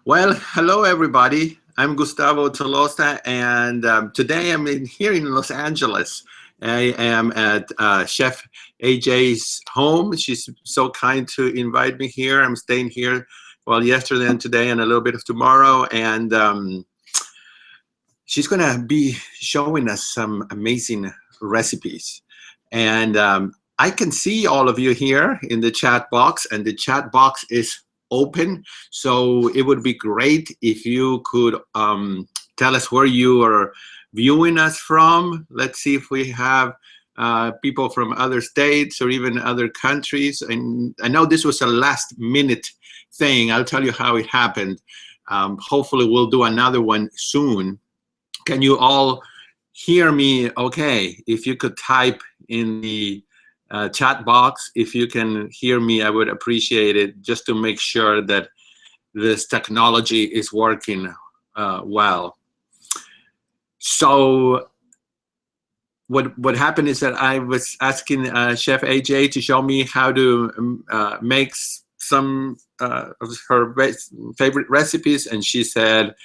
Well, hello everybody. I'm Gustavo Tolosa, and today here in Los Angeles. I am at Chef AJ's home. She's so kind to invite me here. I'm staying here, well, yesterday and today, and a little bit of tomorrow. And she's gonna be showing us some amazing recipes. And I can see all of you here in the chat box, and the chat box is open. So it would be great if you could tell us where you are viewing us from. Let's see if we have people from other states or even other countries. And I know this was a last minute thing. I'll tell you how it happened. Hopefully we'll do another one soon. Can you all hear me okay? If you could type in the chat box, if you can hear me, I would appreciate it, just to make sure that this technology is working well. So what happened is that I was asking Chef AJ to show me how to make some of her favorite recipes, and she said,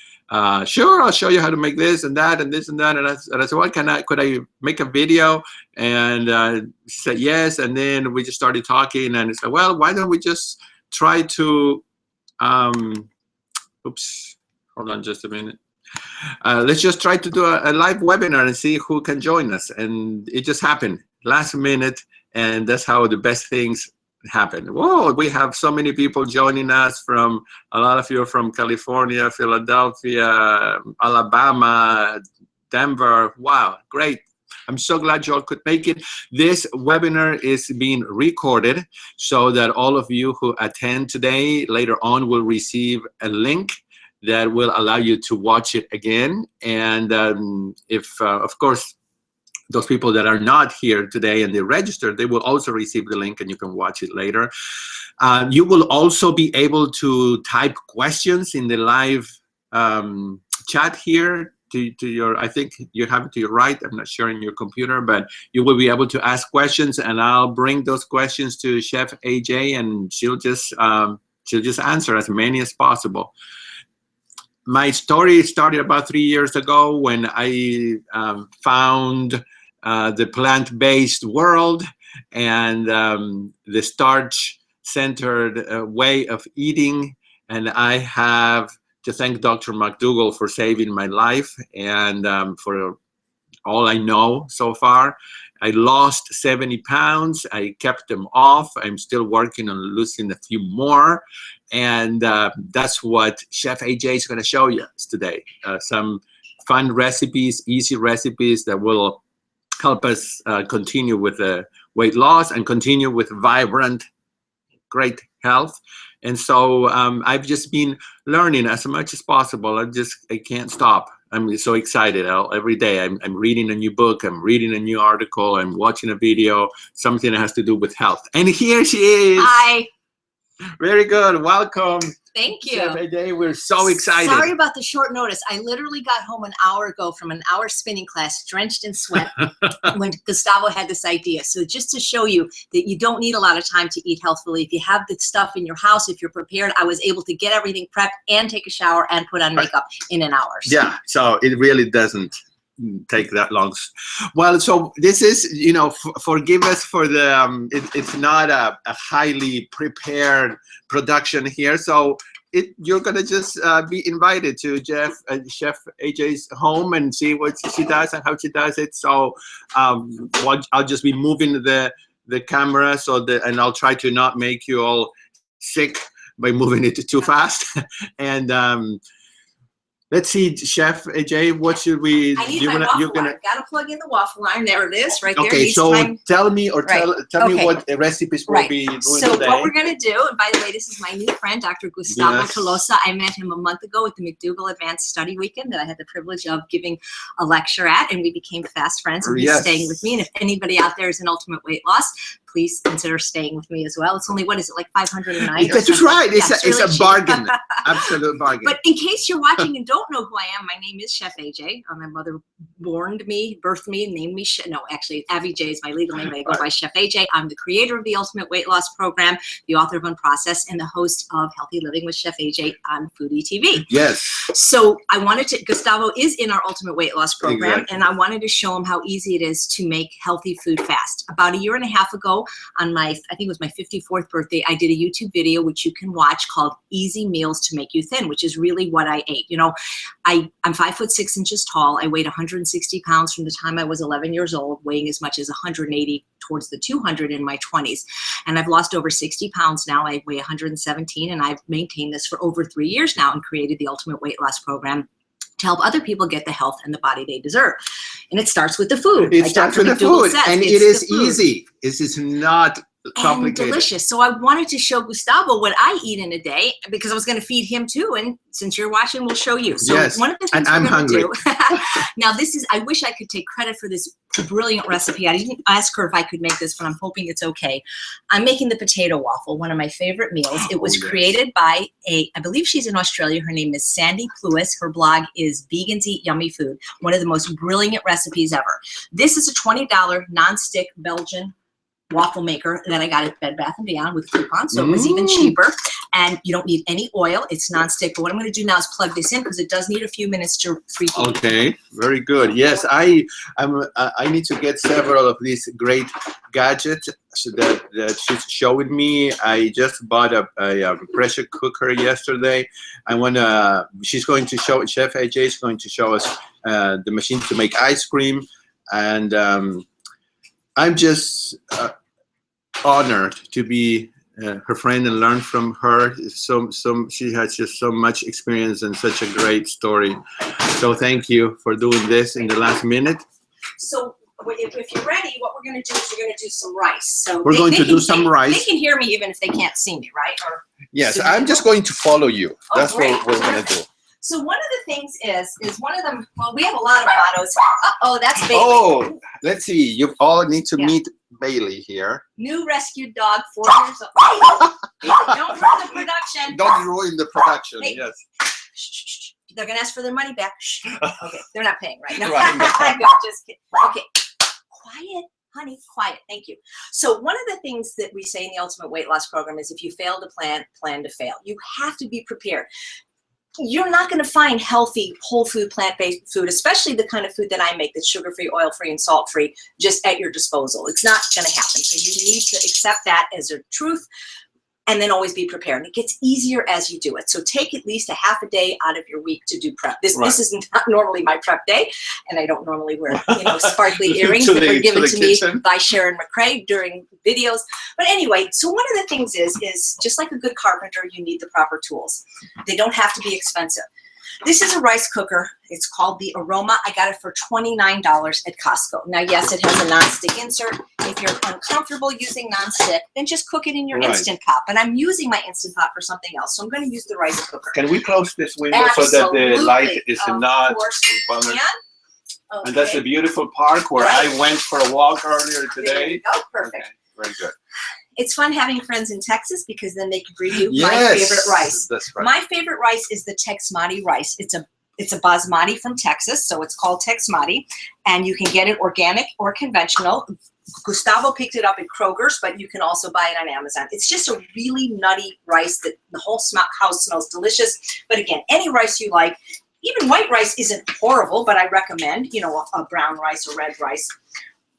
sure, I'll show you how to make this and that and this and that. And I said, well, could I make a video? And she said yes. And then we just started talking, and it's like, well, why don't we just try to, oops, hold on just a minute. Let's just try to do a live webinar and see who can join us. And it just happened last minute, and that's how the best things happen. Whoa, we have so many people joining us from, a lot of you are from California, Philadelphia, Alabama, Denver. Wow, great. I'm so glad you all could make it. This webinar is being recorded so that all of you who attend today later on will receive a link that will allow you to watch it again. And if, of course, those people that are not here today and they registered, they will also receive the link and you can watch it later. You will also be able to type questions in the live chat here to your, I think you have it to your right, I'm not sure in your computer, but you will be able to ask questions, and I'll bring those questions to Chef AJ, and she'll just answer as many as possible. My story started about 3 years ago when I found the plant-based world and the starch-centered way of eating. And I have to thank Dr. McDougall for saving my life and for all I know so far. I lost 70 pounds. I kept them off. I'm still working on losing a few more. And that's what Chef AJ is going to show you today. Some fun recipes, easy recipes that will help us continue with the weight loss and continue with vibrant, great health. And so I've just been learning as much as possible. I can't stop. I'm so excited. Every day I'm reading a new book, I'm reading a new article, I'm watching a video, something that has to do with health. And here she is. Hi. Very good. Welcome. Thank you. Chef AJ, we're so excited. Sorry about the short notice. I literally got home an hour ago from an hour spinning class, drenched in sweat, when Gustavo had this idea. So just to show you that you don't need a lot of time to eat healthfully. If you have the stuff in your house, if you're prepared, I was able to get everything prepped and take a shower and put on makeup in an hour. So. Yeah, so it really doesn't take that long. Well, so this is, you know, forgive us for the it's not a highly prepared production here, so you're gonna just be invited to Chef AJ's home and see what she does and how she does it. So I'll just be moving the camera and I'll try to not make you all sick by moving it too fast. And let's see, Chef AJ, what should we? I need my waffle iron. Got to plug in the waffle iron. There it is, right there. Okay, so tell me, or tell me what recipes we'll be doing so today. What we're going to do, and by the way, this is my new friend, Dr. Gustavo Tolosa. I met him a month ago at the McDougall Advanced Study Weekend that I had the privilege of giving a lecture at, and we became fast friends, and he's staying with me. And if anybody out there is in ultimate weight loss, please consider staying with me as well. It's only, what is it, like 500 a night? That's right. Yeah, It's really a cheap. bargain. Absolute bargain. But in case you're watching and don't know who I am, my name is Chef AJ. My mother birthed me, named me. No, actually, Abby J is my legal name. I go by Chef AJ. I'm the creator of the Ultimate Weight Loss Program, the author of Unprocessed, and the host of Healthy Living with Chef AJ on Foodie TV. Yes. So I wanted to, Gustavo is in our Ultimate Weight Loss Program, Exactly. and I wanted to show him how easy it is to make healthy food fast. About a year and a half ago, on my, I think it was my 54th birthday, I did a YouTube video, which you can watch, called Easy Meals to Make You Thin, which is really what I ate. You know, I'm 5'6" tall. I weighed 160 pounds from the time I was 11 years old, weighing as much as 180 towards the 200 in my 20s. And I've lost over 60 pounds now. I weigh 117, and I've maintained this for over 3 years now and created the Ultimate Weight Loss Program to help other people get the health and the body they deserve. And it starts with the food. It like starts Dr. with the McDougall food. says, And it's it is the food. easy. It is not And complicated. delicious. So I wanted to show Gustavo what I eat in a day, because I was going to feed him too. And since you're watching, we'll show you. So Yes, one of the and things I'm we're going to hungry. do. Now this is, I wish I could take credit for this brilliant recipe. I didn't ask her if I could make this, but I'm hoping it's okay. I'm making the potato waffle, one of my favorite meals. It was yes. created by I believe she's in Australia. Her name is Sandy Plewis. Her blog is Vegans Eat Yummy Food. One of the most brilliant recipes ever. This is a $20 nonstick Belgian waffle maker that I got at Bed Bath & Beyond with coupons, so it was even cheaper. And you don't need any oil. It's nonstick. But what I'm going to do now is plug this in, because it does need a few minutes to preheat. Okay, very good. Yes, I need to get several of these great gadgets that she's showing me. I just bought a pressure cooker yesterday. She's going to show, Chef AJ is going to show us the machine to make ice cream. And I'm just honored to be her friend and learn from her. She has just so much experience and such a great story. So thank you for doing this in the last minute. So if you're ready, what we're going to do is we're going to do some rice. So We're going to do some rice. They can hear me even if they can't see me, right? Or Yes, so I'm just going to follow you. Oh, That's great. what we're going to do. So one of the things is one of them, well, we have a lot of mottos. Uh-oh, that's Bailey. Oh, let's see. You all need to Yeah. meet Bailey here. New rescued dog, 4 years old. Don't ruin the production. Don't ruin the production. Hey. Yes. Shh. They're going to ask for their money back. Shh. Okay, they're not paying right now. Right now. Good, just kidding. Okay, quiet, honey, quiet. Thank you. So one of the things that we say in the Ultimate Weight Loss Program is if you fail to plan to fail. You have to be prepared. You're not going to find healthy, whole food, plant-based food, especially the kind of food that I make that's sugar-free, oil-free, and salt-free, just at your disposal. It's not going to happen. So you need to accept that as a truth, and then always be prepared. And it gets easier as you do it. So take at least a half a day out of your week to do prep. This is not normally my prep day, and I don't normally wear sparkly earrings that were given to me by Sharon McRae during videos. But anyway, so one of the things is just like a good carpenter, you need the proper tools. They don't have to be expensive. This is a rice cooker. It's called the Aroma. I got it for $29 at Costco. Now, yes, it has a nonstick insert. If you're uncomfortable using nonstick, then just cook it in your Instant Pot. But I'm using my Instant Pot for something else, so I'm going to use the rice cooker. Can we close this window so that the light is not bothered? Okay. And that's a beautiful park where I went for a walk earlier today. Oh, perfect. Okay, very good. It's fun having friends in Texas because then they can bring you Yes, my favorite rice. That's right. My favorite rice is the Texmati rice. It's a basmati from Texas, so it's called Texmati, and you can get it organic or conventional. Gustavo picked it up at Kroger's, but you can also buy it on Amazon. It's just a really nutty rice that the whole house smells delicious. But again, any rice you like. Even white rice isn't horrible, but I recommend, a brown rice or red rice.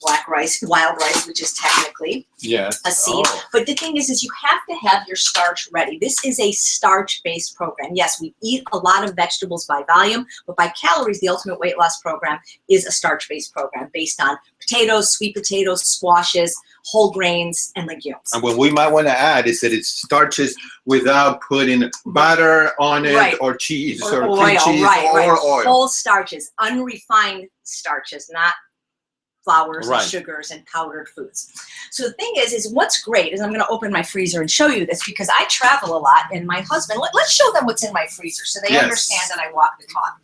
Black rice, wild rice, which is technically a seed. Oh. But the thing is you have to have your starch ready. This is a starch-based program. Yes, we eat a lot of vegetables by volume, but by calories, the Ultimate Weight Loss Program is a starch-based program based on potatoes, sweet potatoes, squashes, whole grains, and legumes. And what we might want to add is that it starches without putting butter on it or cheese or oil, cream cheese or oil. Whole starches, unrefined starches, not flours and sugars and powdered foods. So the thing is what's great is I'm going to open my freezer and show you this because I travel a lot, and my husband, let's show them what's in my freezer so they understand that I walk the talk.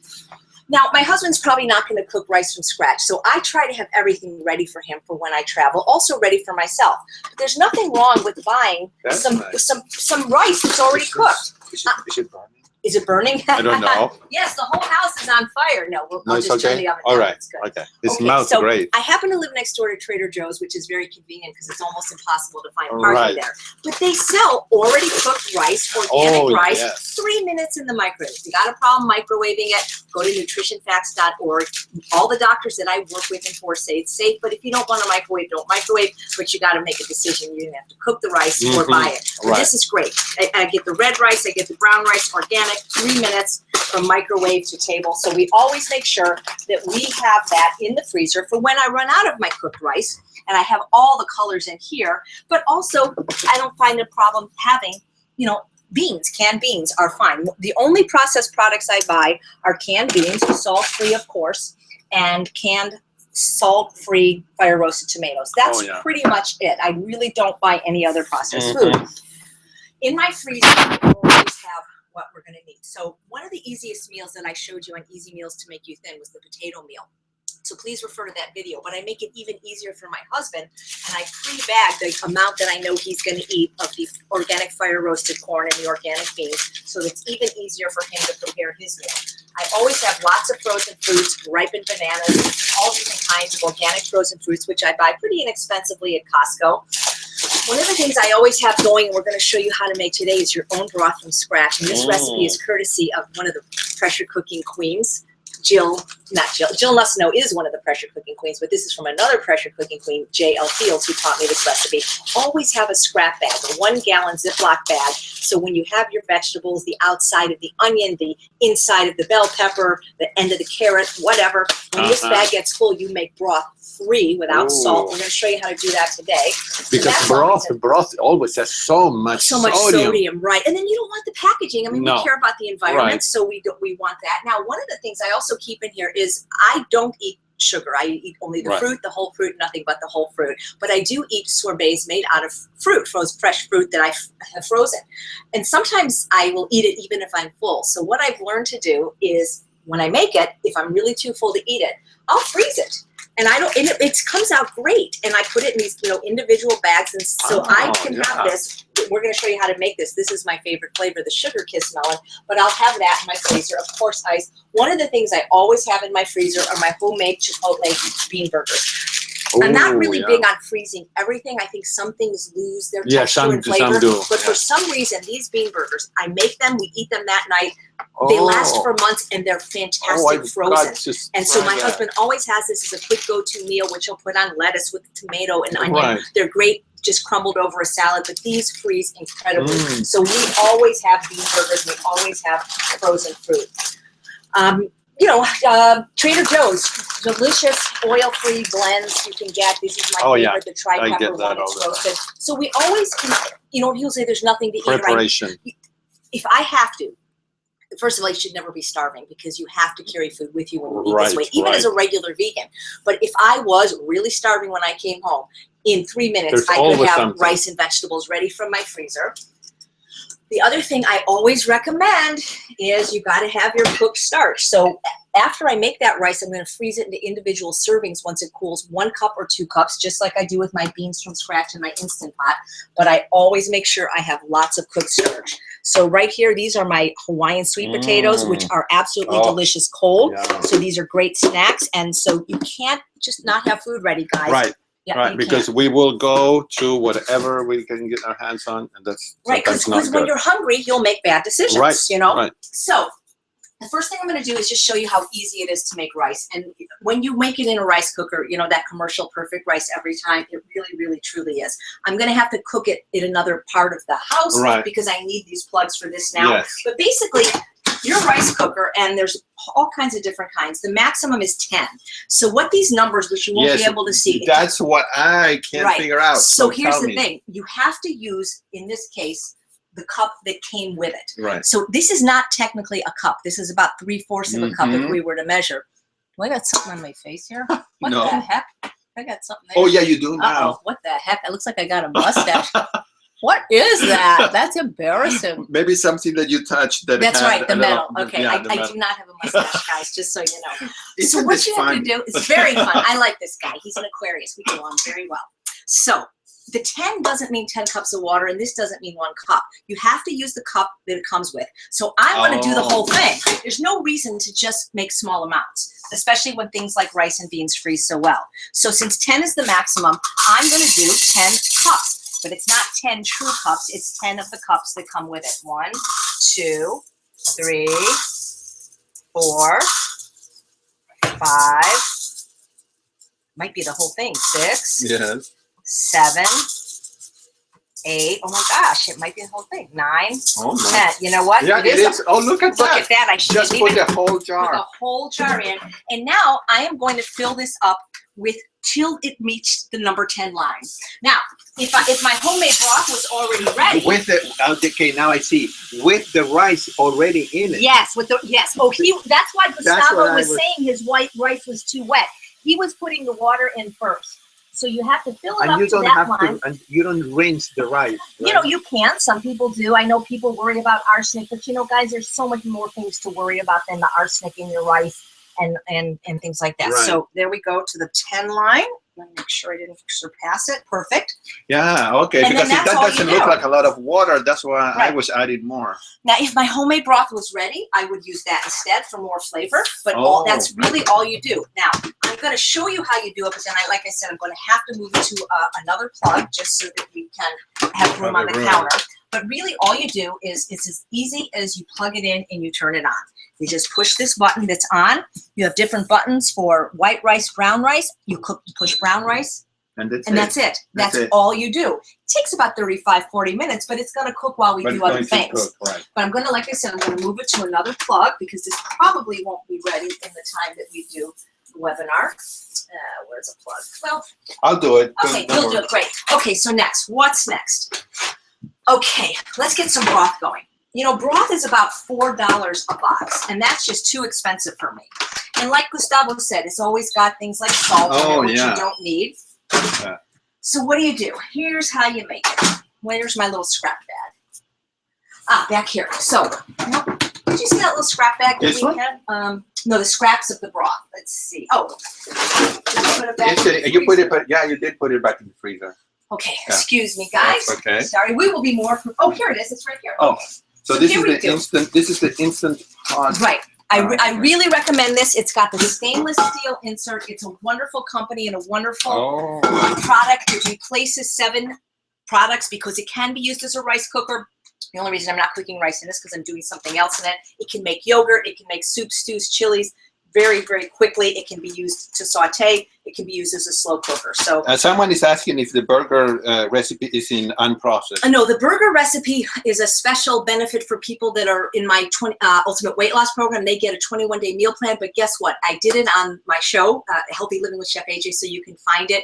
Now, my husband's probably not going to cook rice from scratch, so I try to have everything ready for him for when I travel, also ready for myself. But there's nothing wrong with buying some rice that's already cooked. Is it burning? Is it burning? I don't know. Yes, the whole house is on fire. No, No, I'll it's just turn okay. the oven All down. right. It's good. Okay. It smells so great. I happen to live next door to Trader Joe's, which is very convenient because it's almost impossible to find Right. parking there. But they sell already cooked rice, organic rice, yes. 3 minutes in the microwave. If you got a problem microwaving it, go to nutritionfacts.org. All the doctors that I work with and for say it's safe, but if you don't want to microwave, don't microwave, but you got to make a decision. You're going to have to cook the rice or buy it. But this is great. I get the red rice, I get the brown rice, organic, 3 minutes from microwave to table. So we always make sure that we have that in the freezer for when I run out of my cooked rice. And I have all the colors in here, but also I don't find a problem having, beans. Canned beans are fine. The only processed products I buy are canned beans, salt-free, of course, and canned salt-free fire-roasted tomatoes. That's pretty much it. I really don't buy any other processed food. In my freezer, I always have what we're going to need. So one of the easiest meals that I showed you on Easy Meals to Make You Thin was the potato meal. So please refer to that video. But I make it even easier for my husband, and I pre-bag the amount that I know he's going to eat of the organic fire-roasted corn and the organic beans, so it's even easier for him to prepare his meal. I always have lots of frozen fruits, ripened bananas, all different kinds of organic frozen fruits, which I buy pretty inexpensively at Costco. One of the things I always have going, and we're going to show you how to make today, is your own broth from scratch. And this recipe is courtesy of one of the pressure cooking queens, Jill Nussino is one of the pressure cooking queens, but this is from another pressure cooking queen, J.L. Fields, who taught me this recipe. Always have a scrap bag, a 1 gallon Ziploc bag. So when you have your vegetables, the outside of the onion, the inside of the bell pepper, the end of the carrot, whatever, when this bag gets full, you make broth free without salt. We're going to show you how to do that today. Because broth always has so much sodium, right? And then you don't want the packaging. I mean, we care about the environment, so we want that. Now, one of the things I also keep in here is I don't eat sugar. I eat only the fruit, the whole fruit, nothing but the whole fruit. But I do eat sorbets made out of fruit, fresh fruit that I have frozen. And sometimes I will eat it even if I'm full. So what I've learned to do is when I make it, if I'm really too full to eat it, I'll freeze it. And it comes out great. And I put it in these, individual bags. And so I can have this. We're going to show you how to make this. This is my favorite flavor, the Sugar Kiss melon. But I'll have that in my freezer. Of course, ice. One of the things I always have in my freezer are my homemade Chipotle bean burgers. I'm not really big on freezing everything. I think some things lose their texture and flavor. Some do. But for some reason, these bean burgers, I make them, we eat them that night. They last for months, and they're fantastic frozen. And so my husband always has this as a quick go-to meal, which he'll put on lettuce with tomato and onion. They're great, just crumbled over a salad, but these freeze incredibly. So we always have bean burgers. We always have frozen fruit. Trader Joe's, delicious oil-free blends you can get. This is my favorite, the tri-pepper one that's roasted. So we always, people say there's nothing to eat. Preparation. If I have to, first of all, you should never be starving because you have to carry food with you when you eat this way, even as a regular vegan. But if I was really starving when I came home, in 3 minutes, I could have rice and vegetables ready from my freezer. The other thing I always recommend is you got to have your cooked starch. So after I make that rice, I'm going to freeze it into individual servings once it cools, 1 cup or 2 cups, just like I do with my beans from scratch in my Instant Pot. But I always make sure I have lots of cooked starch. So right here, these are my Hawaiian sweet potatoes, which are absolutely delicious cold. So these are great snacks. And so you can't just not have food ready, guys. Right. Yeah, because we will go to whatever we can get our hands on, and that's because when you're hungry, you'll make bad decisions. So the first thing I'm going to do is just show you how easy it is to make rice. And when you make it in a rice cooker, that commercial perfect rice every time, it really, really, truly is. I'm going to have to cook it in another part of the house because I need these plugs for this now. But basically, your rice cooker, and there's all kinds of different kinds. The maximum is 10. So what these numbers, which you won't be able to see. That's what I can't figure out. So here's the thing. You have to use, in this case, the cup that came with it. Right. So this is not technically a cup. This is about 3/4 of a cup if we were to measure. Do I got something on my face here? What the heck? I got something there. Oh, yeah, you do now. What the heck? It looks like I got a mustache. What is that? That's embarrassing. Maybe something that you touched that That's had right, the a metal. little- Okay, yeah, I the metal. do not have a mustache, guys, just so you know. Isn't So what this you have fun? to do, it's very fun. I like this guy. He's an Aquarius. We get along very well. So the 10 doesn't mean 10 cups of water, and this doesn't mean 1 cup. You have to use the cup that it comes with. So I want to do the whole thing. There's no reason to just make small amounts, especially when things like rice and beans freeze so well. So since 10 is the maximum, I'm going to do 10 cups. But it's not 10 true cups. It's 10 of the cups that come with it. 1, 2, 3, 4, 5. Might be the whole thing. 6, Yes. 7, 8. Oh my gosh, it might be the whole thing. 9, Oh, my. 10. You know what? Yeah, it is. Oh, look at Look that. at that. I should Just put the whole jar. put the whole jar in. And now I am going to fill this up with till it meets the number 10 line. Now, if my homemade broth was already ready. With the okay, now I see. With the rice already in it. Yes, yes. Oh, that's why Gustavo was was saying his white rice was too wet. He was putting the water in first. So you have to fill it And up you to don't that have line. to, and you don't rinse the rice. You know, you can. Some people do. I know people worry about arsenic, but you know, guys, there's so much more things to worry about than the arsenic in your rice and things like that. Right. So there we go to the 10 line. Let me make sure I didn't surpass it. Perfect. Yeah, okay, And then because if that's that all you doesn't do. look like a lot of water, that's why I Right. was adding more. Now, if my homemade broth was ready, I would use that instead for more flavor. But Oh. that's really all you do. Now, I'm going to show you how you do it, but then, like I said, I'm going to have to move it to another plug just so that we can have room on the counter. But really, all you do is it's as easy as you plug it in and you turn it on. You just push this button that's on. You have different buttons for white rice, brown rice. You push brown rice, And that's and it. that's it. That's it. all you do. It takes about 35, 40 minutes, but it's going to cook while we But do it's other going to things. cook, right. But I'm going to, like I said, I'm going to move it to another plug because this probably won't be ready in the time that we do the webinar. Where's a plug? Well, I'll do it. okay, Don't you'll do worry. it. Great. Okay, so next, what's next? Okay, let's get some broth going. You know, broth is about $4 a box, and that's just too expensive for me. And like Gustavo said, it's always got things like salt in it, which yeah. you don't need. Yeah. So what do? Here's how you make it. Where's my little scrap bag? Ah, back here. So, did you see that little scrap bag that This we one? had? No, the scraps of the broth. Let's see. Oh, did you put it back in the You put it, freezer? but yeah, you did put it back in the freezer. Okay, Yeah. excuse me, guys. That's okay. Sorry, we will be more. Oh, here it is. It's right here. Oh, so this here is we the go. instant. This is the instant pot. Right. I Okay. really recommend this. It's got the stainless steel insert. It's a wonderful company and a wonderful Oh, product. It replaces 7 products because it can be used as a rice cooker. The only reason I'm not cooking rice in this is because I'm doing something else in it. It can make yogurt. It can make soups, stews, chilies very, very quickly. It can be used to saute. It can be used as a slow cooker. So someone is asking if the burger recipe is in unprocessed. no, the burger recipe is a special benefit for people that are in my Ultimate Weight Loss Program. They get a 21-day meal plan. But guess what? I did it on my show, Healthy Living with Chef AJ, so you can find it.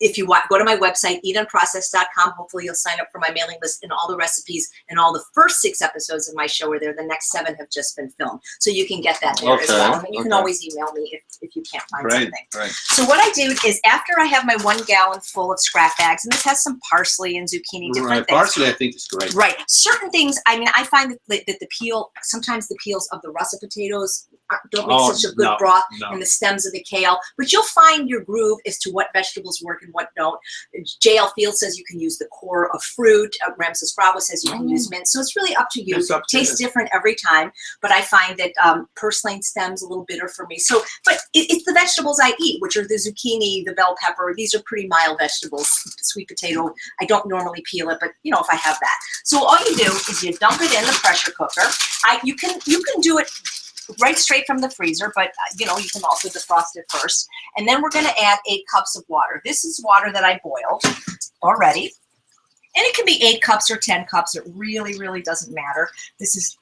If you want, go to my website, eatunprocessed.com. Hopefully you'll sign up for my mailing list, and all the recipes and all the first 6 episodes of my show are there. The next 7 have just been filmed. So you can get that there as Okay, well. And you can okay. always email me if you can't find Great, something. great. So what I do is after I have my 1 gallon full of scrap bags, and this has some parsley and zucchini, different Right. things. Parsley, I think, is great. Right. Certain things, I mean, I find that the peel, sometimes the peels of the russet potatoes don't make such a good broth, and the stems of the kale. But you'll find your groove as to what vegetables work and what don't. JL Field says you can use the core of fruit. Ramses Bravo says you can use mint. So it's really up to you. It's up to Tastes you. different every time. But I find that purslane stems a little bitter for me. So, but it's the vegetables I eat, which are the zucchini, the bell pepper. These are pretty mild vegetables. Sweet potato, I don't normally peel it, but you know, if I have that. So all you do is you dump it in the pressure cooker. You can do it right straight from the freezer, but you know, you can also defrost it first. And then we're going to add 8 cups of water. This is water that I boiled already. And it can be 8 cups or 10 cups. It really, really doesn't matter. This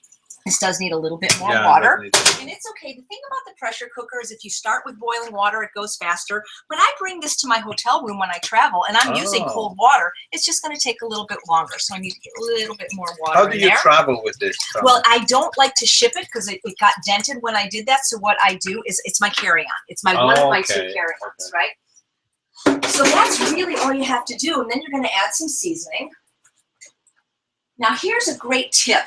does need a little bit more water. And it's okay. The thing about the pressure cooker is if you start with boiling water, it goes faster. But I bring this to my hotel room when I travel, and I'm using cold water. It's just going to take a little bit longer. So I need a little bit more water How do you travel with this? Well, I don't like to ship it because it got dented when I did that. So what I do is it's my carry-on. It's my one of my 2 carry-ons, right? So that's really all you have to do. And then you're going to add some seasoning. Now here's a great tip.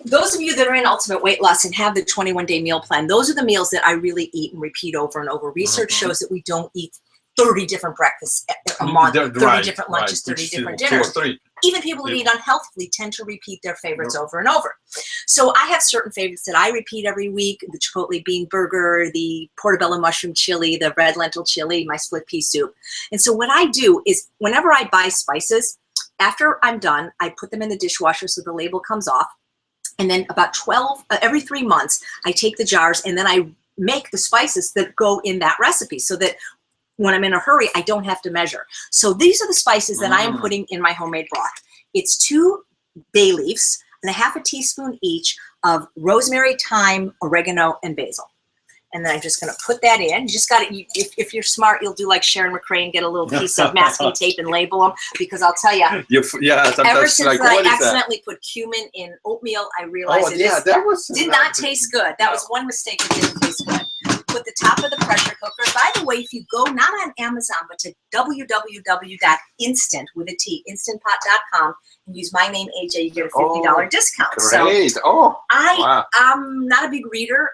Those of you that are in Ultimate Weight Loss and have the 21-day meal plan, those are the meals that I really eat and repeat over and over. Research shows that we don't eat 30 different breakfasts a month, 30 different lunches, 30 different dinners. Even people that eat unhealthily tend to repeat their favorites over and over. So I have certain favorites that I repeat every week: the Chipotle bean burger, the portobello mushroom chili, the red lentil chili, my split pea soup. And so what I do is whenever I buy spices, after I'm done, I put them in the dishwasher so the label comes off. And then about every 3 months, I take the jars and then I make the spices that go in that recipe so that when I'm in a hurry, I don't have to measure. So these are the spices that I am putting in my homemade broth. It's 2 bay leaves and a half a teaspoon each of rosemary, thyme, oregano, and basil. And then I'm just going to put that in. You just got to, if you're smart, you'll do like Sharon McRae and get a little piece of masking tape and label them, because I'll tell you, ever since like, I accidentally put cumin in oatmeal, I realized did not taste good. That was one mistake. It didn't taste good. Put the top of the pressure cooker. By the way, if you go not on Amazon, but to www.instantpot.com and use my name, AJ, you get a $50 discount. Great. So I'm not a big reader.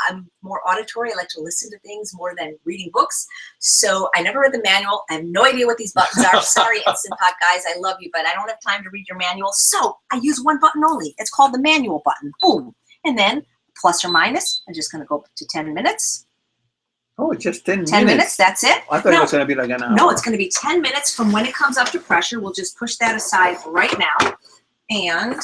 I'm more auditory. I like to listen to things more than reading books. So I never read the manual. I have no idea what these buttons are. Sorry, Instant Pot guys, I love you, but I don't have time to read your manual. So I use one button only. It's called the manual button. Boom. And then plus or minus, I'm just going to go to 10 minutes. Oh, just 10 minutes. 10 minutes, that's it. I thought it was going to be like an hour. No, it's going to be 10 minutes from when it comes up to pressure. We'll just push that aside right now. And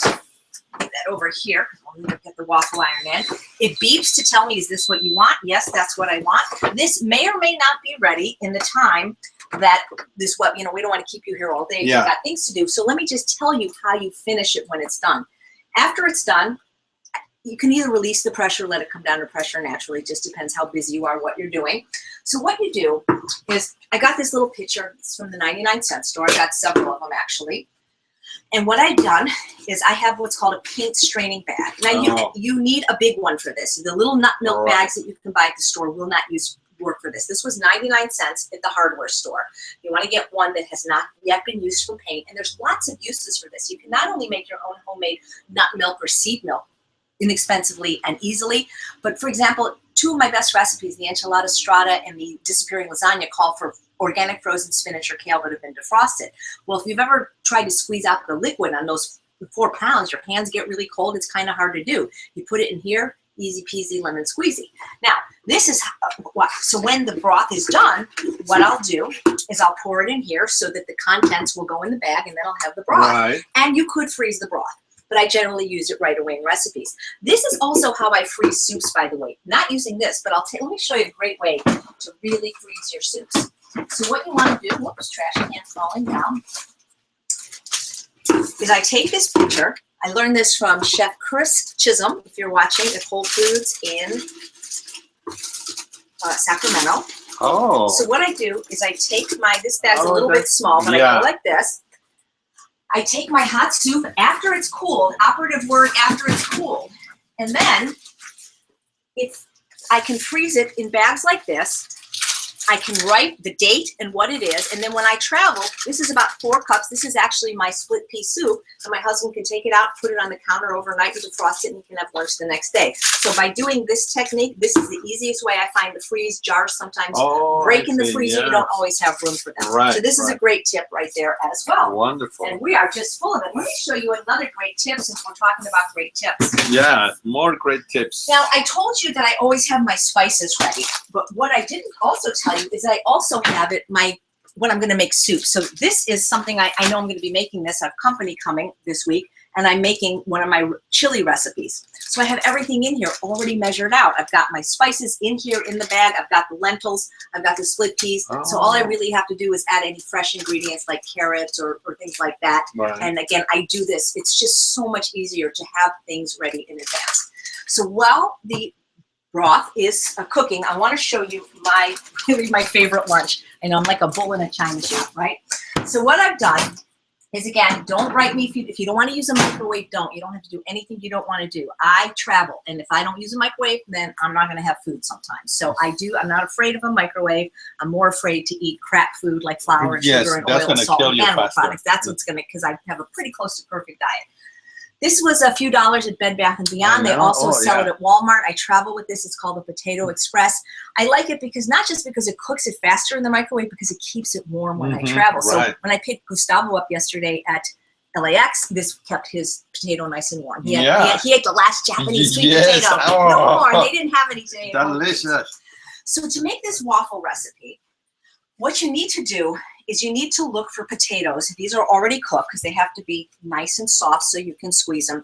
put that over here, because I'll need to get the waffle iron in. It beeps to tell me, is this what you want? Yes, that's what I want. This may or may not be ready in the time that this, we don't want to keep you here all day. Yeah. You've got things to do. So let me just tell you how you finish it when it's done. After it's done, you can either release the pressure, let it come down to pressure naturally. It just depends how busy you are, what you're doing. So what you do is, I got this little pitcher. It's from the 99-cent store. I got several of them, actually. And what I've done is I have what's called a paint straining bag. Now, you need a big one for this. The little nut milk bags that you can buy at the store will not work for this. This was 99 cents at the hardware store. You want to get one that has not yet been used for paint. And there's lots of uses for this. You can not only make your own homemade nut milk or seed milk inexpensively and easily, but for example, 2 of my best recipes, the enchilada strata and the disappearing lasagna, call for organic frozen spinach or kale that have been defrosted. Well, if you've ever tried to squeeze out the liquid on those 4 pounds, your hands get really cold. It's kind of hard to do. You put it in here, easy peasy, lemon squeezy. Now, this is so when the broth is done, what I'll do is I'll pour it in here so that the contents will go in the bag, and then I'll have the broth. Right. And you could freeze the broth, but I generally use it right away in recipes. This is also how I freeze soups, by the way. Not using this, but let me show you a great way to really freeze your soups. So what you want to do, whoops, trash can falling down, is I take this pitcher. I learned this from Chef Chris Chisholm, if you're watching, at Whole Foods in Sacramento. Oh. So what I do is I take this bag's a little bit small, but I go like this. I take my hot soup after it's cooled, operative word, after it's cooled, and then I can freeze it in bags like this. I can write the date and what it is, and then when I travel, this is about 4 cups. This is actually my split pea soup, so my husband can take it out, put it on the counter overnight, and defrost it, and he can have lunch the next day. So by doing this technique, this is the easiest way I find to freeze. Jars sometimes break in the freezer. You don't always have room for them. Right, so this is a great tip right there as well. Wonderful. And we are just full of it. Let me show you another great tip, since we're talking about great tips. Yeah, more great tips. Now, I told you that I always have my spices ready, but what I didn't also tell you is I also have it when I'm going to make soup. So this is something I know I'm going to be making this. I have company coming this week, and I'm making one of my chili recipes. So I have everything in here already measured out. I've got my spices in here in the bag. I've got the lentils. I've got the split peas. So all I really have to do is add any fresh ingredients like carrots or things like that. Right. And again, I do this. It's just so much easier to have things ready in advance. So while the broth is cooking, I want to show you my favorite lunch. I know I'm like a bull in a china shop, right? So what I've done is, again, don't write me if you don't want to use a microwave, don't. You don't have to do anything you don't want to do. I travel, and if I don't use a microwave, then I'm not going to have food sometimes. So I'm not afraid of a microwave. I'm more afraid to eat crap food like flour and sugar and oil and salt and animal products. That's what's going to, because I have a pretty close to perfect diet. This was a few dollars at Bed Bath & Beyond. They also sell it at Walmart. I travel with this. It's called the Potato Express. I like it because not just because it cooks it faster in the microwave, because it keeps it warm when I travel. So when I picked Gustavo up yesterday at LAX, this kept his potato nice and warm. He ate the last Japanese sweet potato. No more. They didn't have any today. Delicious. So to make this waffle recipe, what you need to do is you need to look for potatoes. These are already cooked because they have to be nice and soft so you can squeeze them.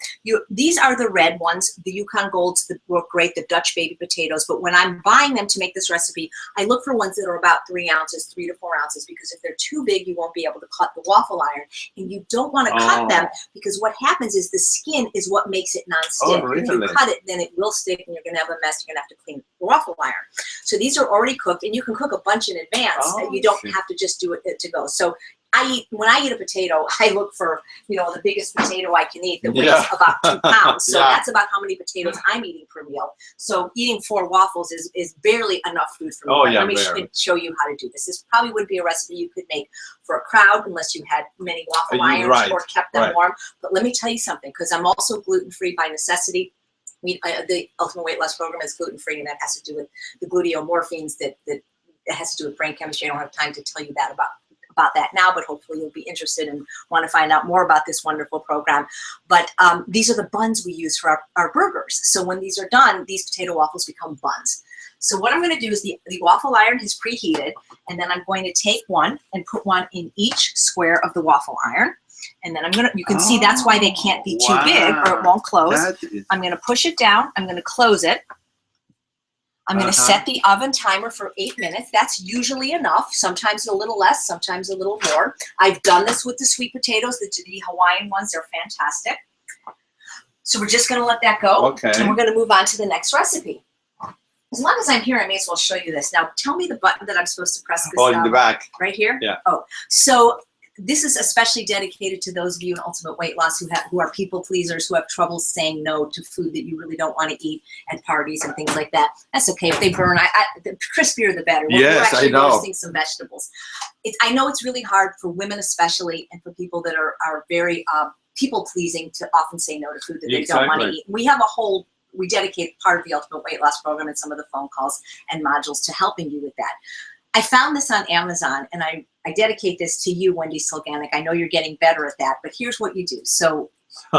These are the red ones, the Yukon Golds that work great, the Dutch baby potatoes. But when I'm buying them to make this recipe, I look for ones that are about 3 ounces, 3 to 4 ounces, because if they're too big, you won't be able to cut the waffle iron. And you don't want to cut them, because what happens is the skin is what makes it non-stick. If you cut it, then it will stick and you're going to have a mess. You're going to have to clean the waffle iron. So these are already cooked, and you can cook a bunch in advance. You don't have to just do it to go. So when I eat a potato, I look for, the biggest potato I can eat that weighs about 2 pounds. So that's about how many potatoes I'm eating per meal. So eating 4 waffles is barely enough food for me. Let me show you how to do this. This probably would be a recipe you could make for a crowd, unless you had many waffle irons or kept them warm. But let me tell you something, because I'm also gluten-free by necessity. The Ultimate Weight Loss Program is gluten-free, and that has to do with the gluteomorphines that has to do with brain chemistry. I don't have time to tell you that about that now, but hopefully you'll be interested and want to find out more about this wonderful program. But these are the buns we use for our burgers. So when these are done, these potato waffles become buns. So what I'm going to do is the waffle iron has preheated, and then I'm going to take one and put one in each square of the waffle iron. And then you can see that's why they can't be too big or it won't close. I'm going to push it down. I'm going to close it. I'm going to set the oven timer for 8 minutes. That's usually enough. Sometimes a little less, sometimes a little more. I've done this with the sweet potatoes, the Hawaiian ones. They're fantastic. So we're just going to let that go. And we're going to move on to the next recipe. As long as I'm here, I may as well show you this. Now, tell me the button that I'm supposed to press. In the back. Right here? Yeah. So this is especially dedicated to those of you in Ultimate Weight Loss who are people pleasers, who have trouble saying no to food that you really don't want to eat at parties and things like that. That's okay. If they burn, the crispier the better. We're actually roasting some vegetables. I know it's really hard for women especially, and for people that are very people pleasing, to often say no to food that they don't want to eat. We dedicate part of the Ultimate Weight Loss Program and some of the phone calls and modules to helping you with that. I found this on Amazon, and I dedicate this to you, Wendy Sulganic. I know you're getting better at that, but here's what you do. So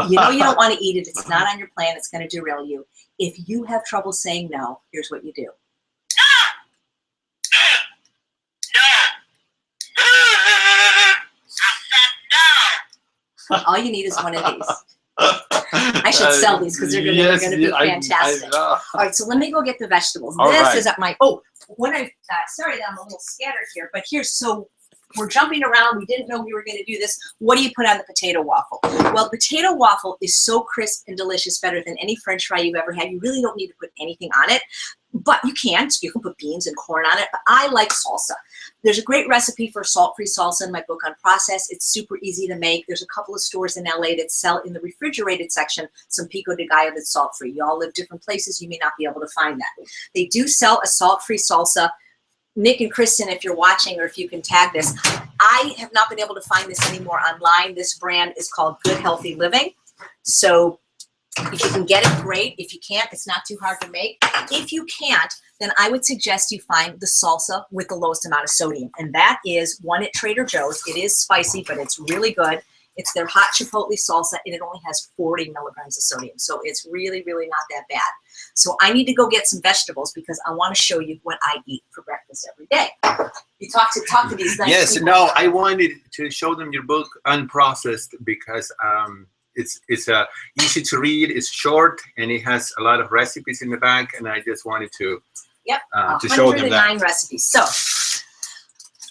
you don't want to eat it. It's not on your plan. It's going to derail you. If you have trouble saying no, here's what you do. All you need is one of these. I should sell these because they're going to be fantastic. All right, so let me go get the vegetables. This is at my, sorry that I'm a little scattered here, but so we're jumping around. We didn't know we were going to do this. What do you put on the potato waffle? Well, potato waffle is so crisp and delicious, better than any French fry you've ever had. You really don't need to put anything on it, but you can. You can put beans and corn on it, but I like salsa. There's a great recipe for salt-free salsa in my book on process. It's super easy to make. There's a couple of stores in LA that sell in the refrigerated section some pico de gallo that's salt-free. You all live different places. You may not be able to find that. They do sell a salt-free salsa. Nick and Kristen, if you're watching, or if you can tag this, I have not been able to find this anymore online. This brand is called Good Healthy Living. So if you can get it, great. If you can't, it's not too hard to make. If you can't, then I would suggest you find the salsa with the lowest amount of sodium. And that is one at Trader Joe's. It is spicy, but it's really good. It's their hot chipotle salsa, and it only has 40 milligrams of sodium. So it's really, really not that bad. So I need to go get some vegetables because I want to show you what I eat for breakfast every day. You talk to these nice people. No, I wanted to show them your book, Unprocessed, because it's easy to read, it's short, and it has a lot of recipes in the back, and I just wanted to show them that. 109 recipes. So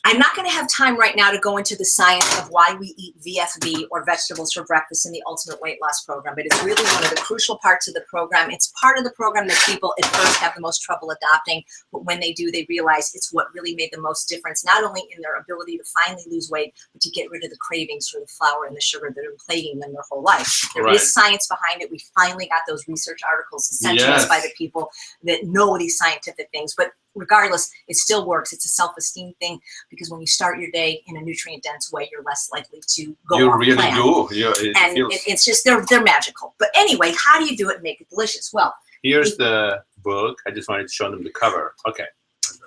I'm not going to have time right now to go into the science of why we eat VFB or vegetables for breakfast in the Ultimate Weight Loss Program, but it's really one of the crucial parts of the program. It's part of the program that people at first have the most trouble adopting, but when they do, they realize it's what really made the most difference, not only in their ability to finally lose weight, but to get rid of the cravings for the flour and the sugar that are plaguing them their whole life. There is science behind it. We finally got those research articles sent to us by the people that know these scientific things, but regardless, it still works. It's a self-esteem thing, because when you start your day in a nutrient-dense way, you're less likely to go You off really plan. do. It's just, they're magical. But anyway, how do you do it and make it delicious? Well, here's the book. I just wanted to show them the cover. Okay.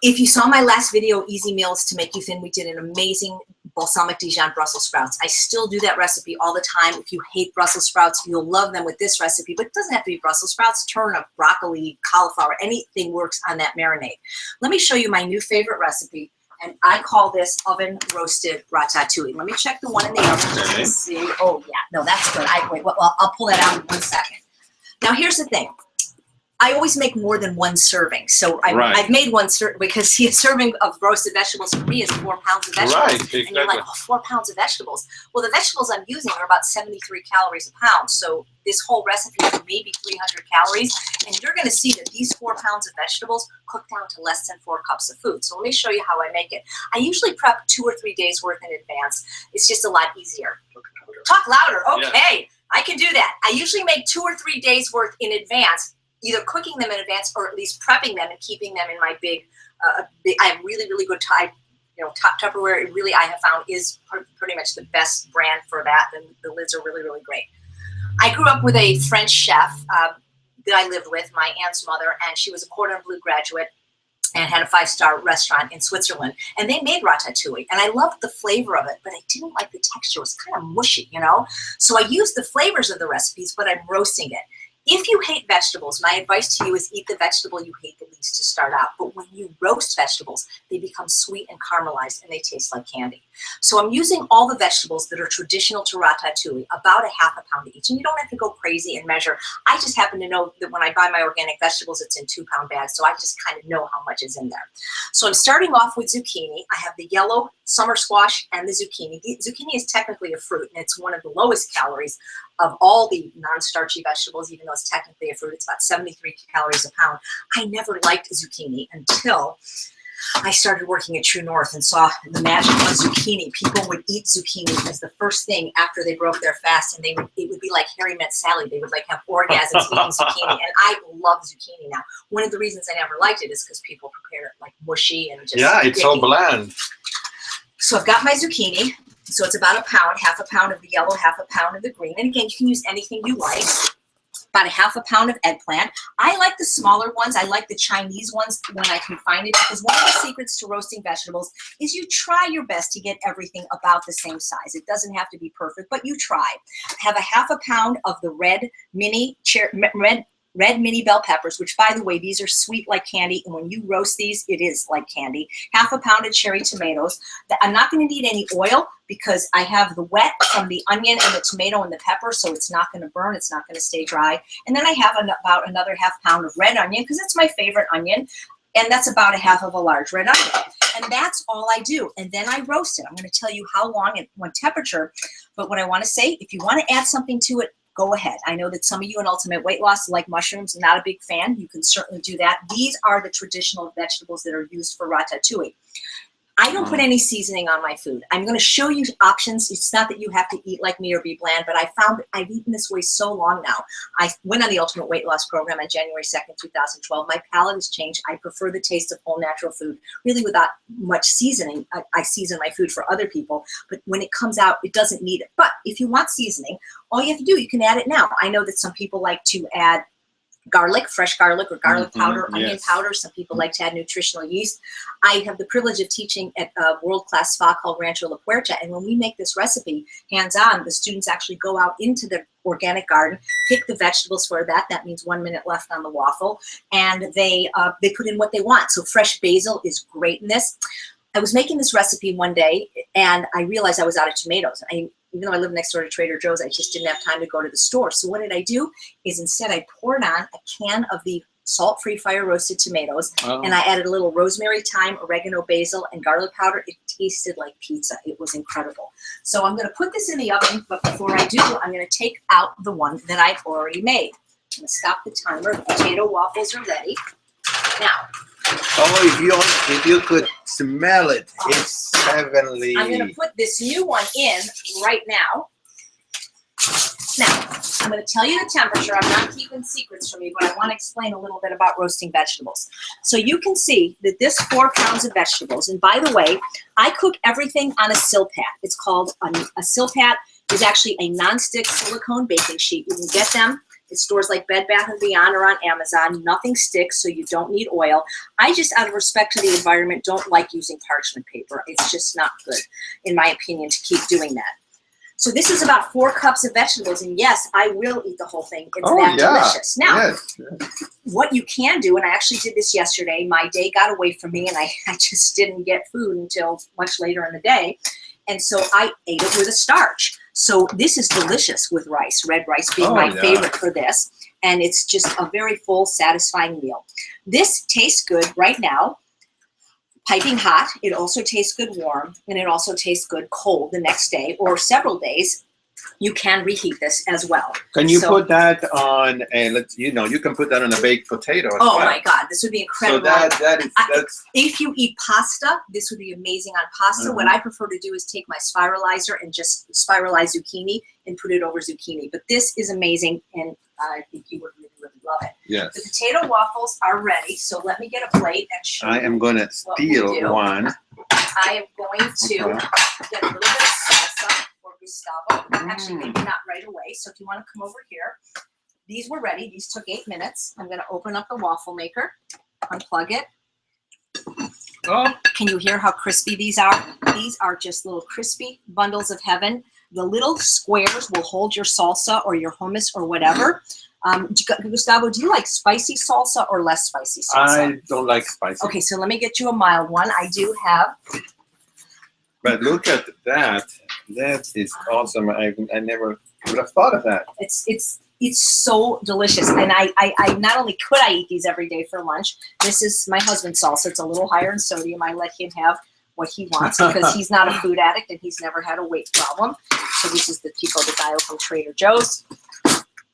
if you saw my last video, Easy Meals to Make You Thin, we did an amazing balsamic Dijon Brussels sprouts. I still do that recipe all the time. If you hate Brussels sprouts, you'll love them with this recipe, but it doesn't have to be Brussels sprouts. Turnip, broccoli, cauliflower, anything works on that marinade. Let me show you my new favorite recipe, and I call this oven roasted ratatouille. Let me check the one in the oven just to see. Oh yeah, no, that's good. Wait, well, I'll pull that out in 1 second. Now here's the thing. I always make more than one serving. So I've made one serving, because a serving of roasted vegetables for me is 4 pounds of vegetables. Right, exactly. And you're like, oh, 4 pounds of vegetables. Well, the vegetables I'm using are about 73 calories a pound. So this whole recipe is maybe 300 calories. And you're going to see that these 4 pounds of vegetables cook down to less than 4 cups of food. So let me show you how I make it. I usually prep 2 or 3 days worth in advance. It's just a lot easier. Talk louder. Okay, yeah. I can do that. I usually make 2 or 3 days worth in advance, either cooking them in advance or at least prepping them and keeping them in my big, I have really, really good top Tupperware. It really, I have found, is pretty much the best brand for that. And the lids are really, really great. I grew up with a French chef that I lived with, my aunt's mother, and she was a Cordon Bleu graduate and had a 5-star restaurant in Switzerland. And they made ratatouille, and I loved the flavor of it, but I didn't like the texture. It was kind of mushy, you know? So I used the flavors of the recipes, but I'm roasting it. If you hate vegetables, my advice to you is eat the vegetable you hate the least to start out. But when you roast vegetables, they become sweet and caramelized, and they taste like candy. So I'm using all the vegetables that are traditional to ratatouille, about 1/2 pound each. And you don't have to go crazy and measure. I just happen to know that when I buy my organic vegetables, it's in 2-pound bags. So I just kind of know how much is in there. So I'm starting off with zucchini. I have the yellow summer squash and the zucchini. The zucchini is technically a fruit, and it's one of the lowest calories of all the non-starchy vegetables, even though it's technically a fruit. It's about 73 calories a pound. I never liked zucchini until I started working at True North and saw the magic of zucchini. People would eat zucchini as the first thing after they broke their fast, and it would be like Harry Met Sally. They would like have orgasms eating zucchini, and I love zucchini now. One of the reasons I never liked it is because people prepare it like mushy and just it's so bland. So I've got my zucchini. So it's about 1 pound, 1/2 pound of the yellow, 1/2 pound of the green. And again, you can use anything you like. About 1/2 pound of eggplant. I like the smaller ones. I like the Chinese ones when I can find it, because one of the secrets to roasting vegetables is you try your best to get everything about the same size. It doesn't have to be perfect, but you try. Have 1/2 pound of the red mini bell peppers, which, by the way, these are sweet like candy, and when you roast these, it is like candy. 1/2 pound of cherry tomatoes. I'm not going to need any oil because I have the wet from the onion and the tomato and the pepper, so it's not going to burn. It's not going to stay dry. And then I have about another 1/2 pound of red onion, because it's my favorite onion, and that's about 1/2 of a large red onion. And that's all I do. And then I roast it. I'm going to tell you how long and what temperature, but what I want to say, if you want to add something to it, go ahead. I know that some of you in Ultimate Weight Loss like mushrooms. Not a big fan. You can certainly do that. These are the traditional vegetables that are used for ratatouille. I don't put any seasoning on my food. I'm going to show you options. It's not that you have to eat like me or be bland, but I found I've eaten this way so long now. I went on the Ultimate Weight Loss program on January 2nd, 2012. My palate has changed. I prefer the taste of whole natural food, really without much seasoning. I season my food for other people, but when it comes out, it doesn't need it. But if you want seasoning, all you have to do, you can add it now. I know that some people like to add garlic, fresh garlic, or garlic powder, onion powder. Some people like to add nutritional yeast. I have the privilege of teaching at a world-class spa called Rancho La Puerta, and when we make this recipe hands-on, the students actually go out into the organic garden, pick the vegetables for that. That means 1 minute left on the waffle, and they put in what they want. So fresh basil is great in this. I was making this recipe one day, and I realized I was out of tomatoes. Even though I live next door to Trader Joe's, I just didn't have time to go to the store. So what did I do is instead I poured on a can of the salt-free fire roasted tomatoes, and I added a little rosemary, thyme, oregano, basil, and garlic powder. It tasted like pizza. It was incredible. So I'm going to put this in the oven, but before I do, I'm going to take out the one that I've already made. I'm going to stop the timer. The potato waffles are ready. Now, if you could smell it, it's heavenly. I'm going to put this new one in right now. Now, I'm going to tell you the temperature. I'm not keeping secrets from you, but I want to explain a little bit about roasting vegetables. So you can see that this 4 pounds of vegetables, and by the way, I cook everything on a Silpat. It's called a Silpat. Is actually a non-stick silicone baking sheet. You can get them at stores like Bed Bath & Beyond or on Amazon. Nothing sticks, so you don't need oil. I just, out of respect to the environment, don't like using parchment paper. It's just not good, in my opinion, to keep doing that. So this is about 4 cups of vegetables, and yes, I will eat the whole thing. It's that delicious. Now, what you can do, and I actually did this yesterday, my day got away from me, and I just didn't get food until much later in the day, and so I ate it with a starch. So this is delicious with rice, red rice being my favorite for this, and it's just a very full, satisfying meal. This tastes good right now. Piping hot. It also tastes good warm, and it also tastes good cold the next day or several days. You can reheat this as well. Can you put that on a, you can put that on a baked potato as well. My God, this would be incredible. So that's if you eat pasta, this would be amazing on pasta. What I prefer to do is take my spiralizer and just spiralize zucchini and put it over zucchini. But this is amazing, and I think you would really, really love it. Yes. The potato waffles are ready, so let me get a plate and show you. I am going to steal one. I am going to get a little bit of salsa for Gustavo. Actually, maybe not right away, so if you want to come over here. These were ready. These took 8 minutes. I'm going to open up the waffle maker, unplug it. Can you hear how crispy these are? These are just little crispy bundles of heaven. The little squares will hold your salsa or your hummus or whatever. Gustavo, do you like spicy salsa or less spicy salsa? I don't like spicy. Okay, so let me get you a mild one. I do have. But look at that. That is awesome. I never would have thought of that. It's so delicious. And I not only could I eat these every day for lunch, this is my husband's salsa. It's a little higher in sodium. I let him have what he wants because he's not a food addict and he's never had a weight problem. So this is the Pico de Gallo from Trader Joe's.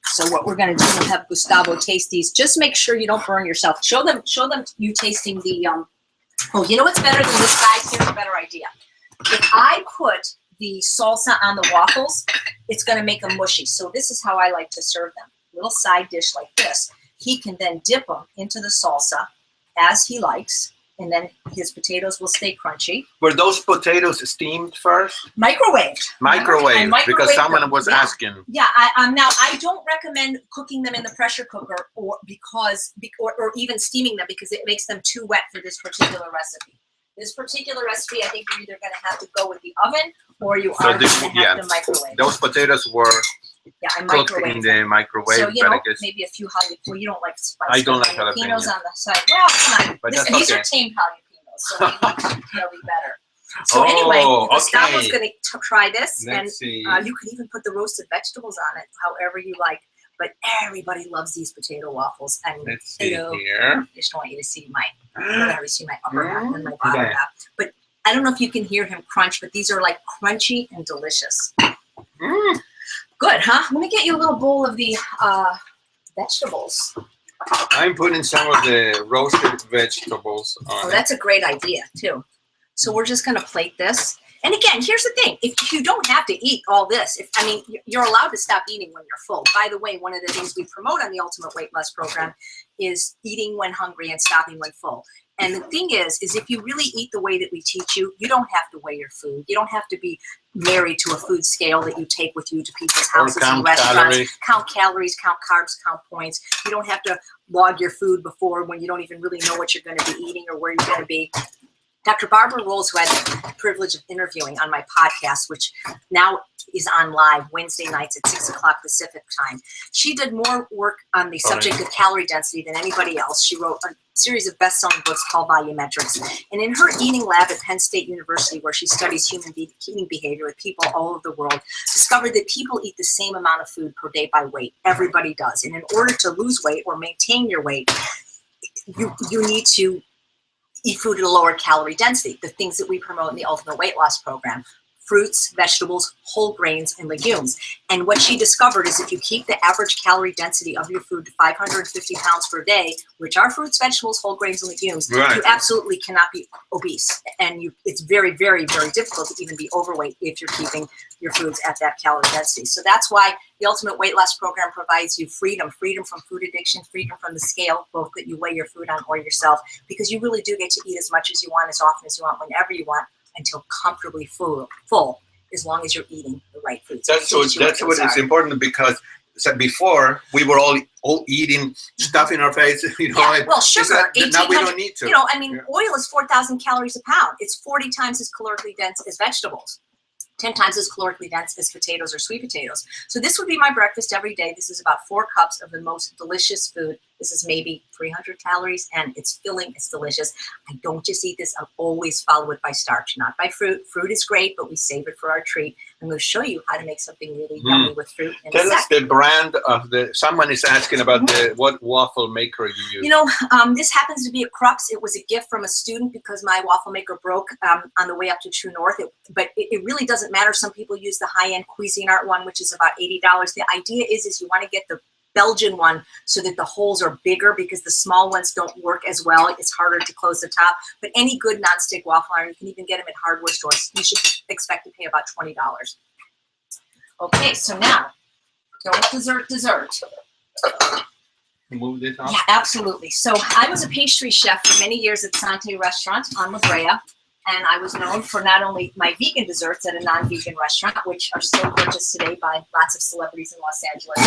So what we're going to do is have Gustavo taste these. Just make sure you don't burn yourself. Show them you tasting the, oh, you know what's better than this, guys? Here's a better idea. If I put the salsa on the waffles, it's going to make them mushy. So this is how I like to serve them. Little side dish like this. He can then dip them into the salsa as he likes, and then his potatoes will stay crunchy. Were those potatoes steamed first? Microwaved. Microwaved, because someone was asking. Yeah, now I don't recommend cooking them in the pressure cooker or even steaming them because it makes them too wet for this particular recipe. This particular recipe, I think you're either going to have to go with the oven or you are going to have to microwave. Those potatoes were I cooked in the microwave. So, maybe a few well, you don't like spice. I don't like jalapenos jalapenos on the side. Well, come on. But Listen, these are tame jalapenos, so they'll be better. So Gustavo's going to try this. Let's see. You could even put the roasted vegetables on it, however you like. But everybody loves these potato waffles. And let's see here. I just want you to see my upper half and my bottom half. But I don't know if you can hear him crunch, but these are like crunchy and delicious. Good, huh? Let me get you a little bowl of the vegetables. I'm putting some of the roasted vegetables on. Oh, that's a great idea, too. So we're just going to plate this. And again, here's the thing. If you don't have to eat all this, you're allowed to stop eating when you're full. By the way, one of the things we promote on the Ultimate Weight Loss Program is eating when hungry and stopping when full. And the thing is if you really eat the way that we teach you, you don't have to weigh your food. You don't have to be married to a food scale that you take with you to people's houses and restaurants. Count calories, count carbs, count points. You don't have to log your food before when you don't even really know what you're going to be eating or where you're going to be. Dr. Barbara Rolls, who I had the privilege of interviewing on my podcast, which now is on live Wednesday nights at 6 o'clock Pacific time. She did more work on the subject of calorie density than anybody else. She wrote a series of best-selling books called Volumetrics. And in her eating lab at Penn State University, where she studies human eating behavior with people all over the world, discovered that people eat the same amount of food per day by weight. Everybody does. And in order to lose weight or maintain your weight, you need to eat food at a lower calorie density. The things that we promote in the Ultimate Weight Loss Program: fruits, vegetables, whole grains, and legumes. And what she discovered is if you keep the average calorie density of your food to 550 pounds per day, which are fruits, vegetables, whole grains, and legumes, Right. you absolutely cannot be obese. And it's very, very, very difficult to even be overweight if you're keeping your foods at that calorie density. So that's why the Ultimate Weight Loss Program provides you freedom from food addiction, freedom from the scale, both that you weigh your food on or yourself, because you really do get to eat as much as you want, as often as you want, whenever you want, until comfortably full, as long as you're eating the right foods. That's what is important, because before we were all eating stuff in our face, you know. Yeah, well, sugar, now we don't need to. You know, I mean, oil is 4,000 calories a pound. It's 40 times as calorically dense as vegetables, 10 times as calorically dense as potatoes or sweet potatoes. So this would be my breakfast every day. This is about 4 cups of the most delicious food. This is maybe 300 calories, and it's filling, it's delicious. I don't just eat this, I always follow it by starch, not by fruit. Fruit is great, but we save it for our treat. I'm going to show you how to make something really yummy with fruit in a Tell us sec. the brand of someone is asking about what waffle maker you use. You know, this happens to be a Krups. It was a gift from a student because my waffle maker broke on the way up to True North. But it really doesn't matter. Some people use the high-end Cuisinart one, which is about $80. The idea is you want to get the Belgian one so that the holes are bigger, because the small ones don't work as well. It's harder to close the top. But any good nonstick waffle iron, you can even get them at hardware stores. You should expect to pay about $20. Okay, so now, dessert. Move this off? Yeah, absolutely. So I was a pastry chef for many years at Sante Restaurant on La Brea, and I was known for not only my vegan desserts at a non-vegan restaurant, which are still purchased today by lots of celebrities in Los Angeles, but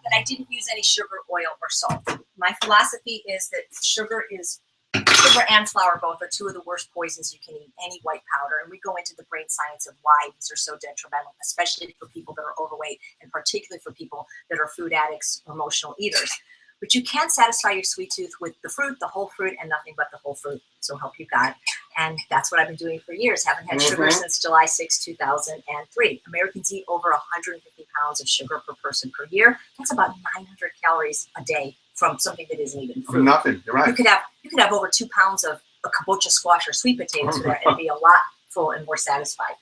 that I didn't use any sugar, oil, or salt. My philosophy is that sugar and flour both are 2 of the worst poisons you can eat, any white powder. And we go into the brain science of why these are so detrimental, especially for people that are overweight, and particularly for people that are food addicts or emotional eaters. But you can satisfy your sweet tooth with the fruit, the whole fruit, and nothing but the whole fruit. So help you God. And that's what I've been doing for years. Haven't had sugar since July 6, 2003. Americans eat over 150 pounds of sugar per person per year. That's about 900 calories a day from something that isn't even fruit. Nothing, you're right. You could have over 2 pounds of a kabocha squash or sweet potatoes there and be a lot full and more satisfied.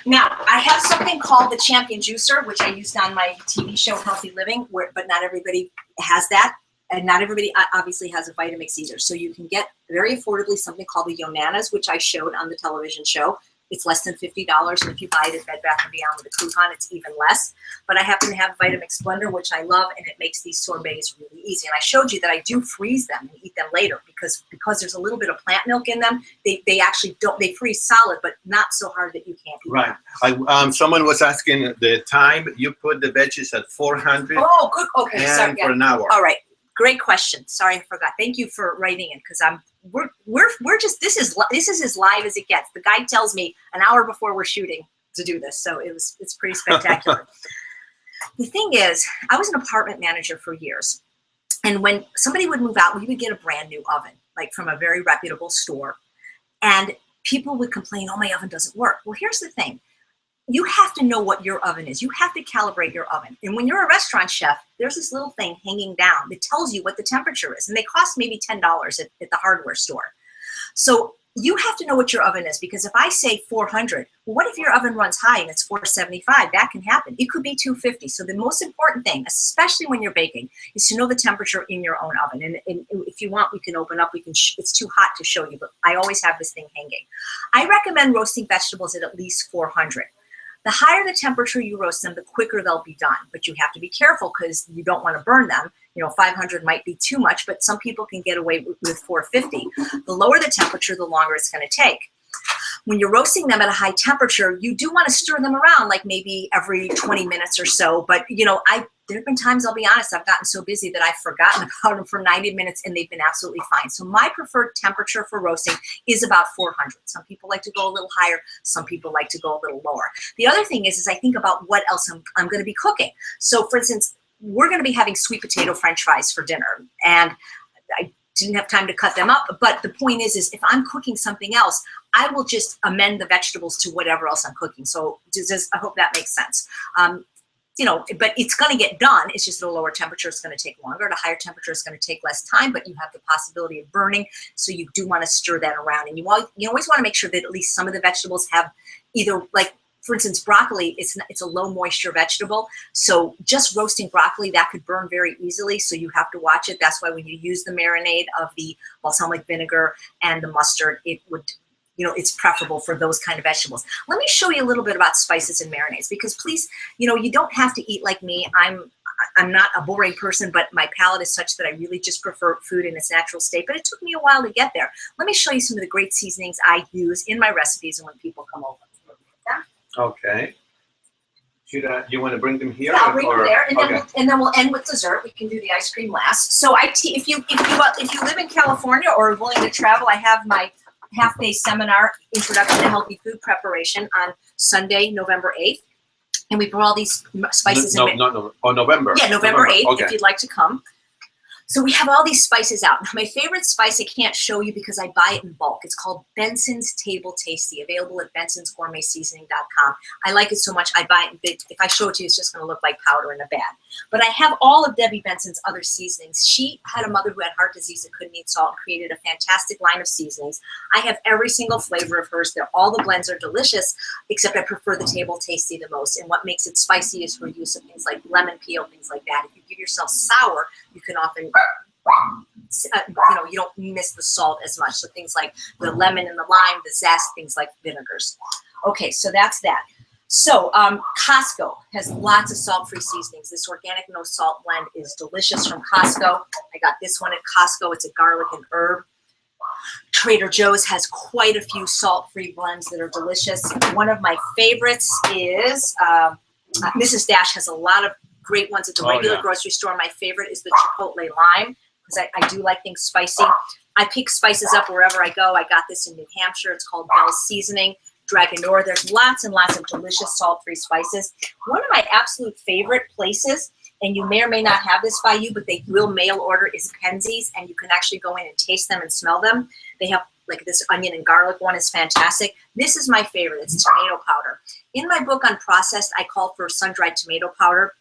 Now, I have something called the Champion Juicer, which I used on my TV show Healthy Living, but not everybody has that, and not everybody obviously has a Vitamix either. So you can get very affordably something called the Yonanas, which I showed on the television show. It's less than $50, and if you buy it at Bed Bath & Beyond with a coupon, it's even less. But I happen to have a Vitamix blender, which I love, and it makes these sorbets really easy. And I showed you that I do freeze them and eat them later because there's a little bit of plant milk in them. They actually don't, they freeze solid, but not so hard that you can't eat them. Someone was asking the time. You put the veggies at 400. Oh, good. Okay, and sorry. for an hour. All right. Great question. Sorry, I forgot. Thank you for writing in, because we're just this is as live as it gets. The guy tells me an hour before we're shooting to do this, so it's pretty spectacular. The thing is, I was an apartment manager for years, and when somebody would move out, we would get a brand new oven, like from a very reputable store, and people would complain, "Oh, my oven doesn't work." Well, here's the thing. You have to know what your oven is. You have to calibrate your oven. And when you're a restaurant chef, there's this little thing hanging down that tells you what the temperature is. And they cost maybe $10 at the hardware store. So you have to know what your oven is, because if I say 400, well, what if your oven runs high and it's 475? That can happen. It could be 250. So the most important thing, especially when you're baking, is to know the temperature in your own oven. And if you want, we can open up. It's too hot to show you, but I always have this thing hanging. I recommend roasting vegetables at least 400. The higher the temperature you roast them, the quicker they'll be done. But you have to be careful because you don't want to burn them. 500 might be too much, but some people can get away with 450. The lower the temperature, the longer it's going to take. When you're roasting them at a high temperature, you do want to stir them around, like maybe every 20 minutes or so. But, there have been times, I'll be honest, I've gotten so busy that I've forgotten about them for 90 minutes and they've been absolutely fine. So my preferred temperature for roasting is about 400. Some people like to go a little higher. Some people like to go a little lower. The other thing is I think about what else I'm going to be cooking. So for instance, we're going to be having sweet potato French fries for dinner. And I didn't have time to cut them up. But the point is if I'm cooking something else, I will just amend the vegetables to whatever else I'm cooking. So I hope that makes sense. you know, but it's going to get done. It's just at a lower temperature. It's going to take longer. At a higher temperature, it's going to take less time, but you have the possibility of burning. So you do want to stir that around. And you always want to make sure that at least some of the vegetables have either, like, for instance, broccoli, it's a low moisture vegetable. So just roasting broccoli, that could burn very easily. So you have to watch it. That's why when you use the marinade of the balsamic vinegar and the mustard, it would, you know, it's preferable for those kind of vegetables. Let me show you a little bit about spices and marinades, because please, you know, you don't have to eat like me. I'm not a boring person, but my palate is such that I really just prefer food in its natural state. But it took me a while to get there. Let me show you some of the great seasonings I use in my recipes and when people come over. Okay. Should you want to bring them here? Yeah, I'll bring them there, and then, okay. we'll end with dessert. We can do the ice cream last. So if you live in California or are willing to travel, I have my half-day seminar, Introduction to Healthy Food Preparation, on Sunday, November 8th. And we brought all these spices. November. Yeah, November 8th, okay. If you'd like to come. So we have all these spices out. My favorite spice I can't show you because I buy it in bulk. It's called Benson's Table Tasty, available at bensonsgourmetseasoning.com. I like it so much, I buy it in big. If I show it to you, it's just going to look like powder in a bag. But I have all of Debbie Benson's other seasonings. She had a mother who had heart disease and couldn't eat salt and created a fantastic line of seasonings. I have every single flavor of hers. All the blends are delicious, except I prefer the Table Tasty the most. And what makes it spicy is her use of things like lemon peel, things like that. If you give yourself sour, you can often, you don't miss the salt as much. So things like the lemon and the lime, the zest, things like vinegars. Okay, so that's that. So Costco has lots of salt-free seasonings. This organic no salt blend is delicious from Costco. I got this one at Costco. It's a garlic and herb. Trader Joe's has quite a few salt-free blends that are delicious. One of my favorites is Mrs. Dash has a lot of great ones at the regular grocery store. My favorite is the Chipotle Lime, because I do like things spicy. I pick spices up wherever I go. I got this in New Hampshire. It's called Bell's Seasoning. Dragonor. There's lots and lots of delicious salt-free spices. One of my absolute favorite places, and you may or may not have this by you, but they will mail order, is Penzeys, and you can actually go in and taste them and smell them. They have, like, this onion and garlic one is fantastic. This is my favorite. It's tomato powder. In my book on processed, I call for sun-dried tomato powder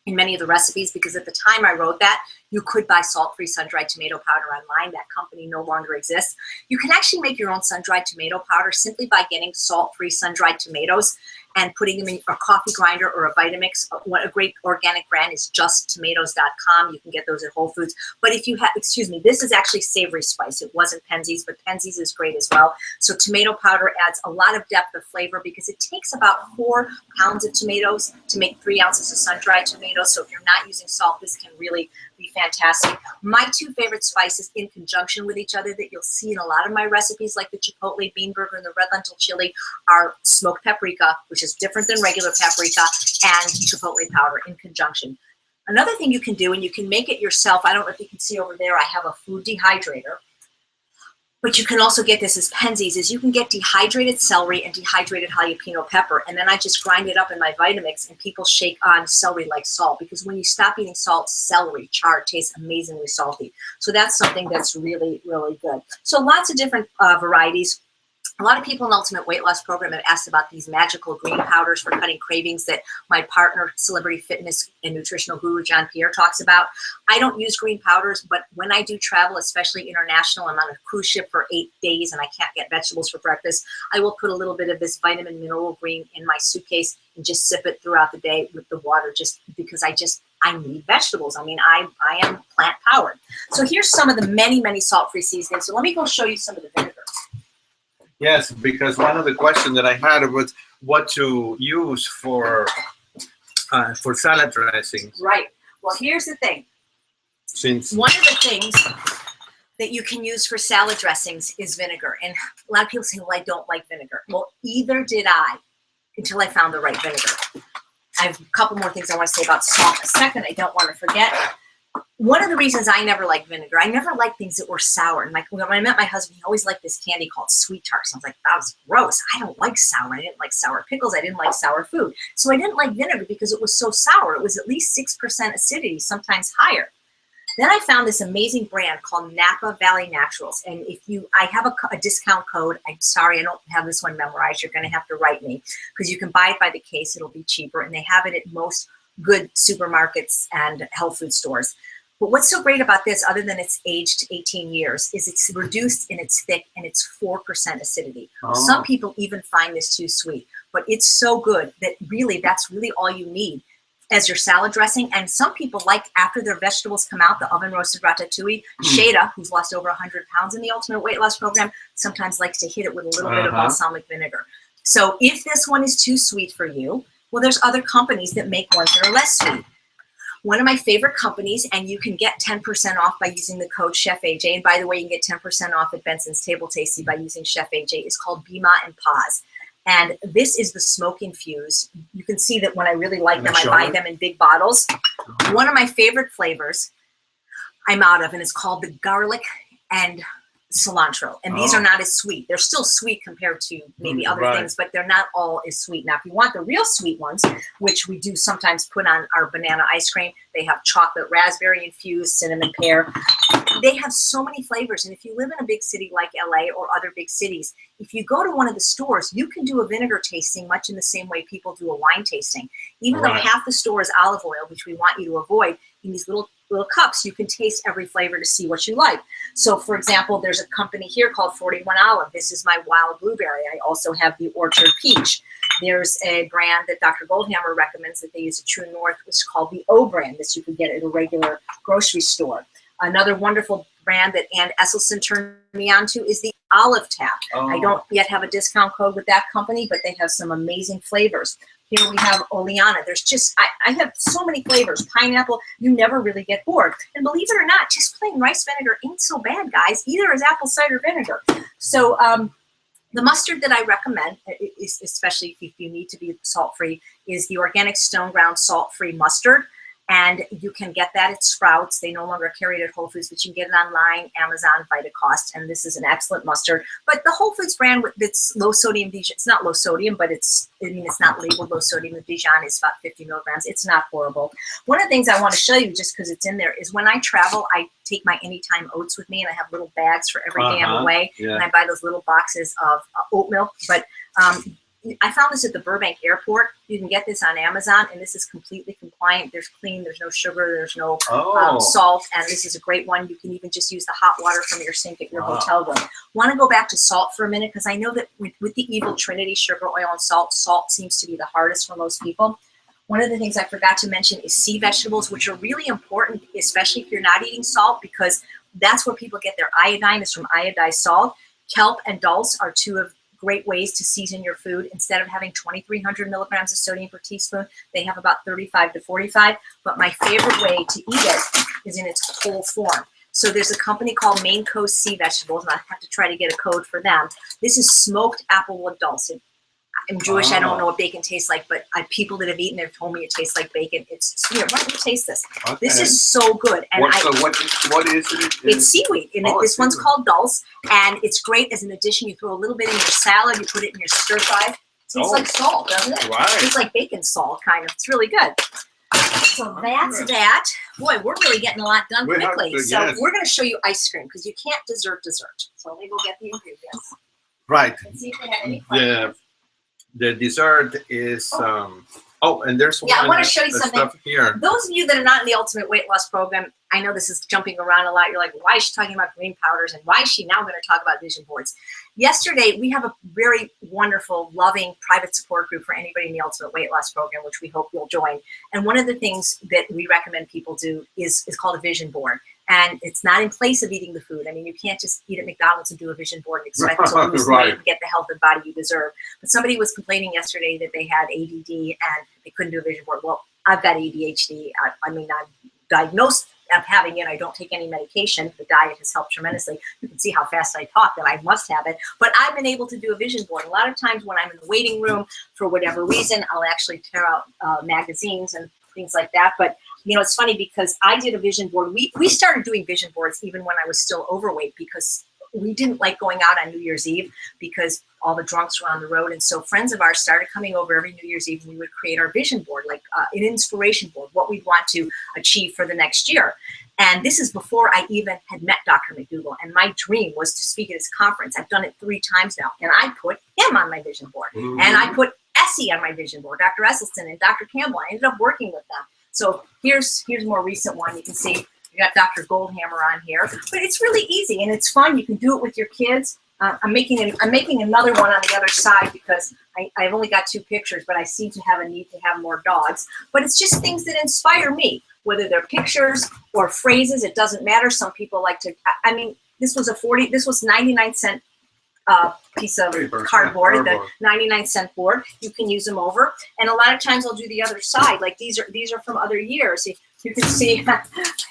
in many of the recipes, because at the time I wrote that, you could buy salt-free sun-dried tomato powder online. That company no longer exists. You can actually make your own sun-dried tomato powder simply by getting salt-free sun-dried tomatoes and putting them in a coffee grinder or a Vitamix. A great organic brand is justtomatoes.com. You can get those at Whole Foods. But if you have, this is actually savory spice. It wasn't Penzeys, but Penzeys is great as well. So tomato powder adds a lot of depth of flavor, because it takes about 4 pounds of tomatoes to make 3 ounces of sun-dried tomatoes. So if you're not using salt, this can really be fantastic. My 2 favorite spices in conjunction with each other that you'll see in a lot of my recipes, like the Chipotle bean burger and the red lentil chili, are smoked paprika, which is different than regular paprika, and Chipotle powder in conjunction. Another thing you can do, and you can make it yourself, I don't know if you can see over there, I have a food dehydrator, but you can also get this as Penzeys, is you can get dehydrated celery and dehydrated jalapeno pepper, and then I just grind it up in my Vitamix, and people shake on celery like salt, because when you stop eating salt, celery char tastes amazingly salty. So that's something that's really, really good. So lots of different varieties. A lot of people in the Ultimate Weight Loss Program have asked about these magical green powders for cutting cravings that my partner, celebrity fitness and nutritional guru John Pierre, talks about. I don't use green powders, but when I do travel, especially international, I'm on a cruise ship for 8 days and I can't get vegetables for breakfast, I will put a little bit of this vitamin mineral green in my suitcase and just sip it throughout the day with the water, just because I need vegetables. I mean, I am plant powered. So here's some of the many, many salt-free seasonings. So let me go show you some of the vinegar. Yes, because one of the questions that I had was what to use for salad dressings. Right. Well, here's the thing. One of the things that you can use for salad dressings is vinegar. And a lot of people say, well, I don't like vinegar. Well, either did I until I found the right vinegar. I have a couple more things I want to say about salt in a second. I don't want to forget. One of the reasons I never liked vinegar, I never liked things that were sour. And like when I met my husband, he always liked this candy called Sweet Tarts. I was like, that was gross. I don't like sour. I didn't like sour pickles. I didn't like sour food. So I didn't like vinegar because it was so sour. It was at least 6% acidity, sometimes higher. Then I found this amazing brand called Napa Valley Naturals. And I have a discount code. I'm sorry, I don't have this one memorized. You're going to have to write me, because you can buy it by the case. It'll be cheaper. And they have it at most good supermarkets and health food stores. But what's so great about this, other than it's aged 18 years, is it's reduced and it's thick and it's 4% acidity. Oh. Some people even find this too sweet, but it's so good that really that's really all you need as your salad dressing. And some people like, after their vegetables come out, the oven roasted ratatouille. Shada, who's lost over 100 pounds in the Ultimate Weight Loss Program, sometimes likes to hit it with a little bit of balsamic vinegar. So if this one is too sweet for you, well, there's other companies that make ones that are less sweet. One of my favorite companies, and you can get 10% off by using the code Chef AJ. And by the way, you can get 10% off at Benson's Table Tasty by using Chef AJ. It's called Bima and Paz. And this is the smoke infused. You can see that when I really like them, I buy them in big bottles. One of my favorite flavors I'm out of, and it's called the garlic and cilantro. And these are not as sweet. They're still sweet compared to maybe other things, but they're not all as sweet. Now, if you want the real sweet ones, which we do sometimes put on our banana ice cream, they have chocolate, raspberry infused, cinnamon pear. They have so many flavors. And if you live in a big city like LA or other big cities, if you go to one of the stores, you can do a vinegar tasting much in the same way people do a wine tasting. Even though half the store is olive oil, which we want you to avoid, in these little cups, you can taste every flavor to see what you like. So for example, there's a company here called 41 Olive. This is my wild blueberry. I also have the orchard peach. There's a brand that Dr. Goldhammer recommends that they use at True North, which is called the O brand. This you can get at a regular grocery store. Another wonderful brand that Ann Esselstyn turned me on to is the Olive Tap. I don't yet have a discount code with that company, but they have some amazing flavors. Here we have Oleana. There's just, I have so many flavors. Pineapple, you never really get bored. And believe it or not, just plain rice vinegar ain't so bad, guys. Either is apple cider vinegar. So the mustard that I recommend, especially if you need to be salt-free, is the organic stone ground salt-free mustard. And you can get that at Sprouts. They no longer carry it at Whole Foods, but you can get it online, Amazon, Vitacost, and this is an excellent mustard. But the Whole Foods brand that's low sodium Dijon, it's not low sodium, but it's not labeled low sodium. The Dijon is about 50 milligrams. It's not horrible. One of the things I want to show you, just because it's in there, is when I travel, I take my Anytime Oats with me, and I have little bags for every day I'm away, and I buy those little boxes of oat milk. But I found this at the Burbank airport. You can get this on Amazon, and this is completely compliant. There's clean, there's no sugar, there's no salt, and this is a great one. You can even just use the hot water from your sink at your hotel room. Want to go back to salt for a minute, because I know that with the evil trinity, sugar, oil, and salt seems to be the hardest for most people. One of the things I forgot to mention is sea vegetables, which are really important, especially if you're not eating salt, because that's where people get their iodine, is from iodized salt. Kelp and dulse are two of great ways to season your food. Instead of having 2,300 milligrams of sodium per teaspoon, they have about 35 to 45. But my favorite way to eat it is in its whole form. So there's a company called Maine Coast Sea Vegetables, and I have to try to get a code for them. This is smoked applewood dulse. I'm Jewish. I don't know what bacon tastes like, but people that have eaten it have told me it tastes like bacon. It's here. Why don't you taste this? Okay. This is so good. And what is it? It's seaweed. And this one's called dulse, and it's great as an addition. You throw a little bit in your salad. You put it in your stir fry. It tastes like salt, doesn't it? Right. It tastes like bacon salt, kind of. It's really good. So that's that. Boy, we're really getting a lot done quickly. So we're going to show you ice cream, because you can't dessert. So let me go get the ingredients. Right. And see if we have any questions. The dessert is and there's one. Yeah, I want to show you something. Stuff here. Those of you that are not in the Ultimate Weight Loss Program, I know this is jumping around a lot. You're like, why is she talking about green powders, and why is she now going to talk about vision boards? Yesterday, we have a very wonderful, loving private support group for anybody in the Ultimate Weight Loss Program, which we hope you'll join. And one of the things that we recommend people do is called a vision board. And it's not in place of eating the food. I mean, you can't just eat at McDonald's and do a vision board and expect to lose weight and get the health and body you deserve. But somebody was complaining yesterday that they had ADD and they couldn't do a vision board. Well, I've got ADHD. I'm diagnosed of having it. I don't take any medication. The diet has helped tremendously. You can see how fast I talk, that I must have it. But I've been able to do a vision board. A lot of times when I'm in the waiting room, for whatever reason, I'll actually tear out magazines and things like that. But you know, it's funny because I did a vision board. We started doing vision boards even when I was still overweight, because we didn't like going out on New Year's Eve because all the drunks were on the road. And so friends of ours started coming over every New Year's Eve, and we would create our vision board, like an inspiration board, what we'd want to achieve for the next year. And this is before I even had met Dr. McDougall. And my dream was to speak at his conference. I've done it 3 times now. And I put him on my vision board. And I put Essie on my vision board, Dr. Esselstyn and Dr. Campbell. I ended up working with them. So here's a more recent one. You can see we got Dr. Goldhammer on here, but it's really easy and it's fun. You can do it with your kids. I'm making another one on the other side because I've only got 2 pictures, but I seem to have a need to have more dogs. But it's just things that inspire me, whether they're pictures or phrases. It doesn't matter. Some people like to. I mean, this was 99-cent piece of cardboard, the 99-cent board. You can use them over, and a lot of times I'll do the other side. Like these are from other years. You can see, I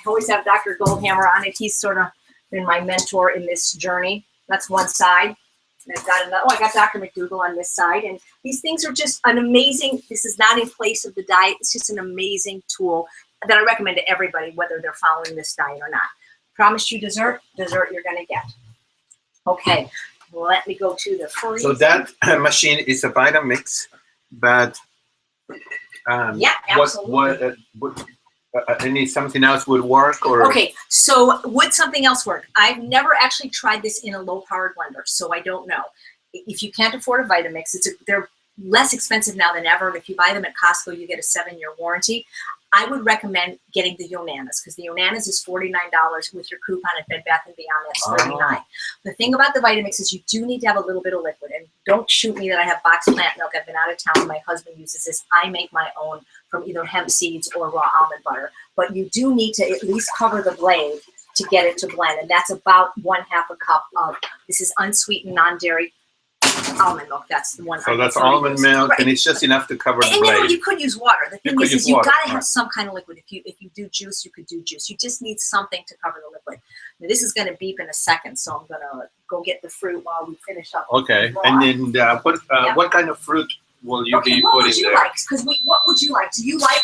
always have Dr. Goldhammer on it. He's sort of been my mentor in this journey. That's one side. And I've got another. Oh, I got Dr. McDougall on this side, and these things are just an amazing. This is not in place of the diet. It's just an amazing tool that I recommend to everybody, whether they're following this diet or not. Promised you dessert you're gonna get. Okay, let me go to the freezer. So that machine is a Vitamix, but yeah, absolutely. Any something else would work, or okay? So would something else work? I've never actually tried this in a low-powered blender, so I don't know. If you can't afford a Vitamix, they're less expensive now than ever. And if you buy them at Costco, you get a 7-year warranty. I would recommend getting the Yonanas because the Yonanas is $49 with your coupon at Bed Bath & Beyond. That's $39. The thing about the Vitamix is you do need to have a little bit of liquid. And don't shoot me that I have boxed plant milk. I've been out of town. My husband uses this. I make my own from either hemp seeds or raw almond butter. But you do need to at least cover the blade to get it to blend. And that's about 1/2 a cup of, this is unsweetened, non-dairy almond milk. That's the one. So that's almond milk, right. And it's just enough to cover the blade. You could use water. The thing is you've got to have some kind of liquid. If you do juice, you could do juice. You just need something to cover the liquid. Now, this is going to beep in a second, so I'm going to go get the fruit while we finish up. Okay, and then what kind of fruit will you be putting there? Because what would you like? Do you like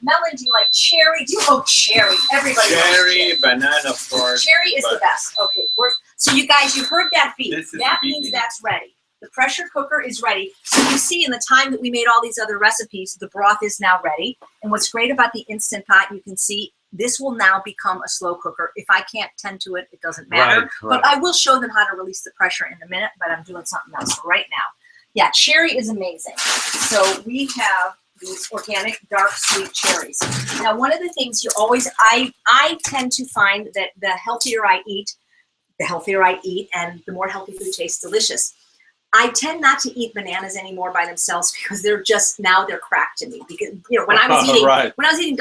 melon? Do you like cherry? Cherry? Everybody loves cherry, banana, of course. Cherry is the best. Okay, so you guys, you heard that beep. That means that's ready. The pressure cooker is ready. So you see in the time that we made all these other recipes, the broth is now ready. And what's great about the Instant Pot, you can see this will now become a slow cooker. If I can't tend to it, it doesn't matter. Right. But I will show them how to release the pressure in a minute, but I'm doing something else right now. Yeah, cherry is amazing. So we have these organic dark sweet cherries. Now, one of the things you always, I tend to find that the healthier I eat, and the more healthy food tastes delicious. I tend not to eat bananas anymore by themselves because they're just, now they're crack to me. Because when I was eating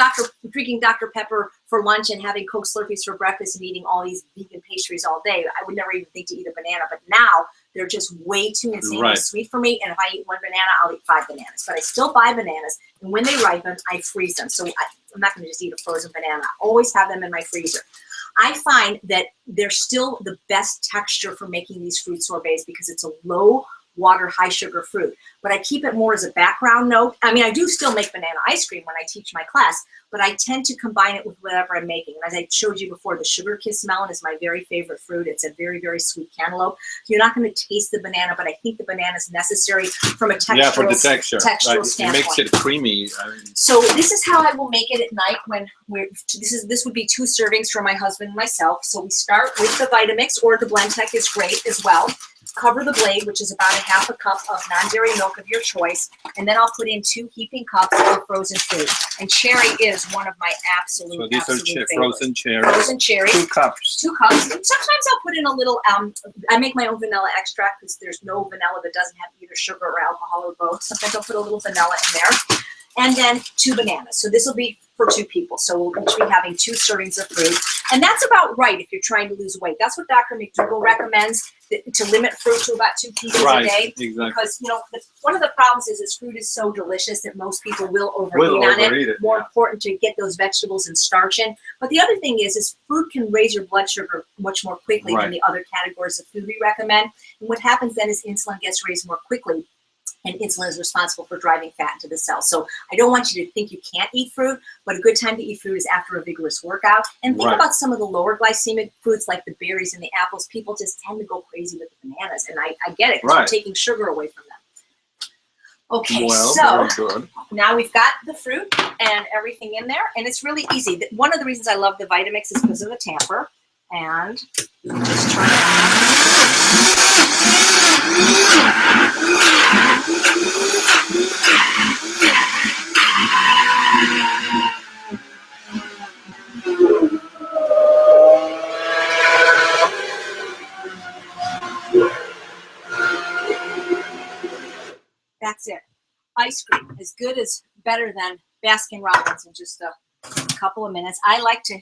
drinking Dr. Pepper for lunch and having Coke Slurpees for breakfast and eating all these vegan pastries all day, I would never even think to eat a banana. But now they're just way too insanely sweet for me. And if I eat 1 banana, I'll eat 5 bananas. But I still buy bananas, and when they ripen, I freeze them. So I'm not going to just eat a frozen banana. I always have them in my freezer. I find that they're still the best texture for making these fruit sorbets because it's a low water, high sugar fruit. But I keep it more as a background note. I mean, I do still make banana ice cream when I teach my class, but I tend to combine it with whatever I'm making. And as I showed you before, the sugar kiss melon is my very favorite fruit. It's a very, very sweet cantaloupe. You're not going to taste the banana, but I think the banana is necessary from a textural, for the texture. Standpoint. It makes it creamy. So this is how I will make it at night when this would be 2 servings for my husband and myself. So we start with the Vitamix, or the Blendtec is great as well. Cover the blade, which is about 1/2 cup of non-dairy milk of your choice, and then I'll put in 2 heaping cups of frozen fruit. And cherry is one of my absolute favorites. Frozen cherry. Frozen cherry. 2 cups. 2 cups. Sometimes I'll put in a little. I make my own vanilla extract because there's no vanilla that doesn't have either sugar or alcohol or both. Sometimes I'll put a little vanilla in there, and then 2 bananas. So this will be for 2 people. So we'll each be having 2 servings of fruit, and that's about right if you're trying to lose weight. That's what Dr. McDougall recommends, to limit fruit to about 2 pieces a day. Exactly. Because one of the problems is fruit is so delicious that most people will overeat on it. More important to get those vegetables and starch in. But the other thing is fruit can raise your blood sugar much more quickly than the other categories of food we recommend. And what happens then is insulin gets raised more quickly. And insulin is responsible for driving fat into the cell. So I don't want you to think you can't eat fruit, but a good time to eat fruit is after a vigorous workout. And think about some of the lower glycemic fruits like the berries and the apples. People just tend to go crazy with the bananas. And I get it, because you're taking sugar away from them. Okay, so now we've got the fruit and everything in there. And it's really easy. One of the reasons I love the Vitamix is because of the tamper. And you can just turn it on. ice cream as good as better than Baskin Robbins in just a couple of minutes. I like to,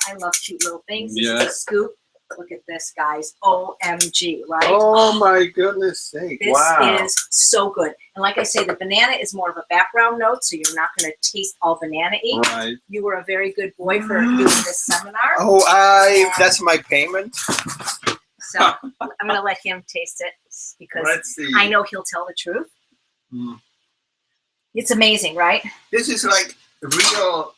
I love cute little things. This is a scoop. Look at this, guys. OMG, right? Oh my goodness sake. This is so good. And like I say, the banana is more of a background note, so you're not going to taste all banana-y. Right. You were a very good boy for doing this seminar. Oh, that's my payment. So I'm going to let him taste it because I know he'll tell the truth. Mm. It's amazing, right? This is like real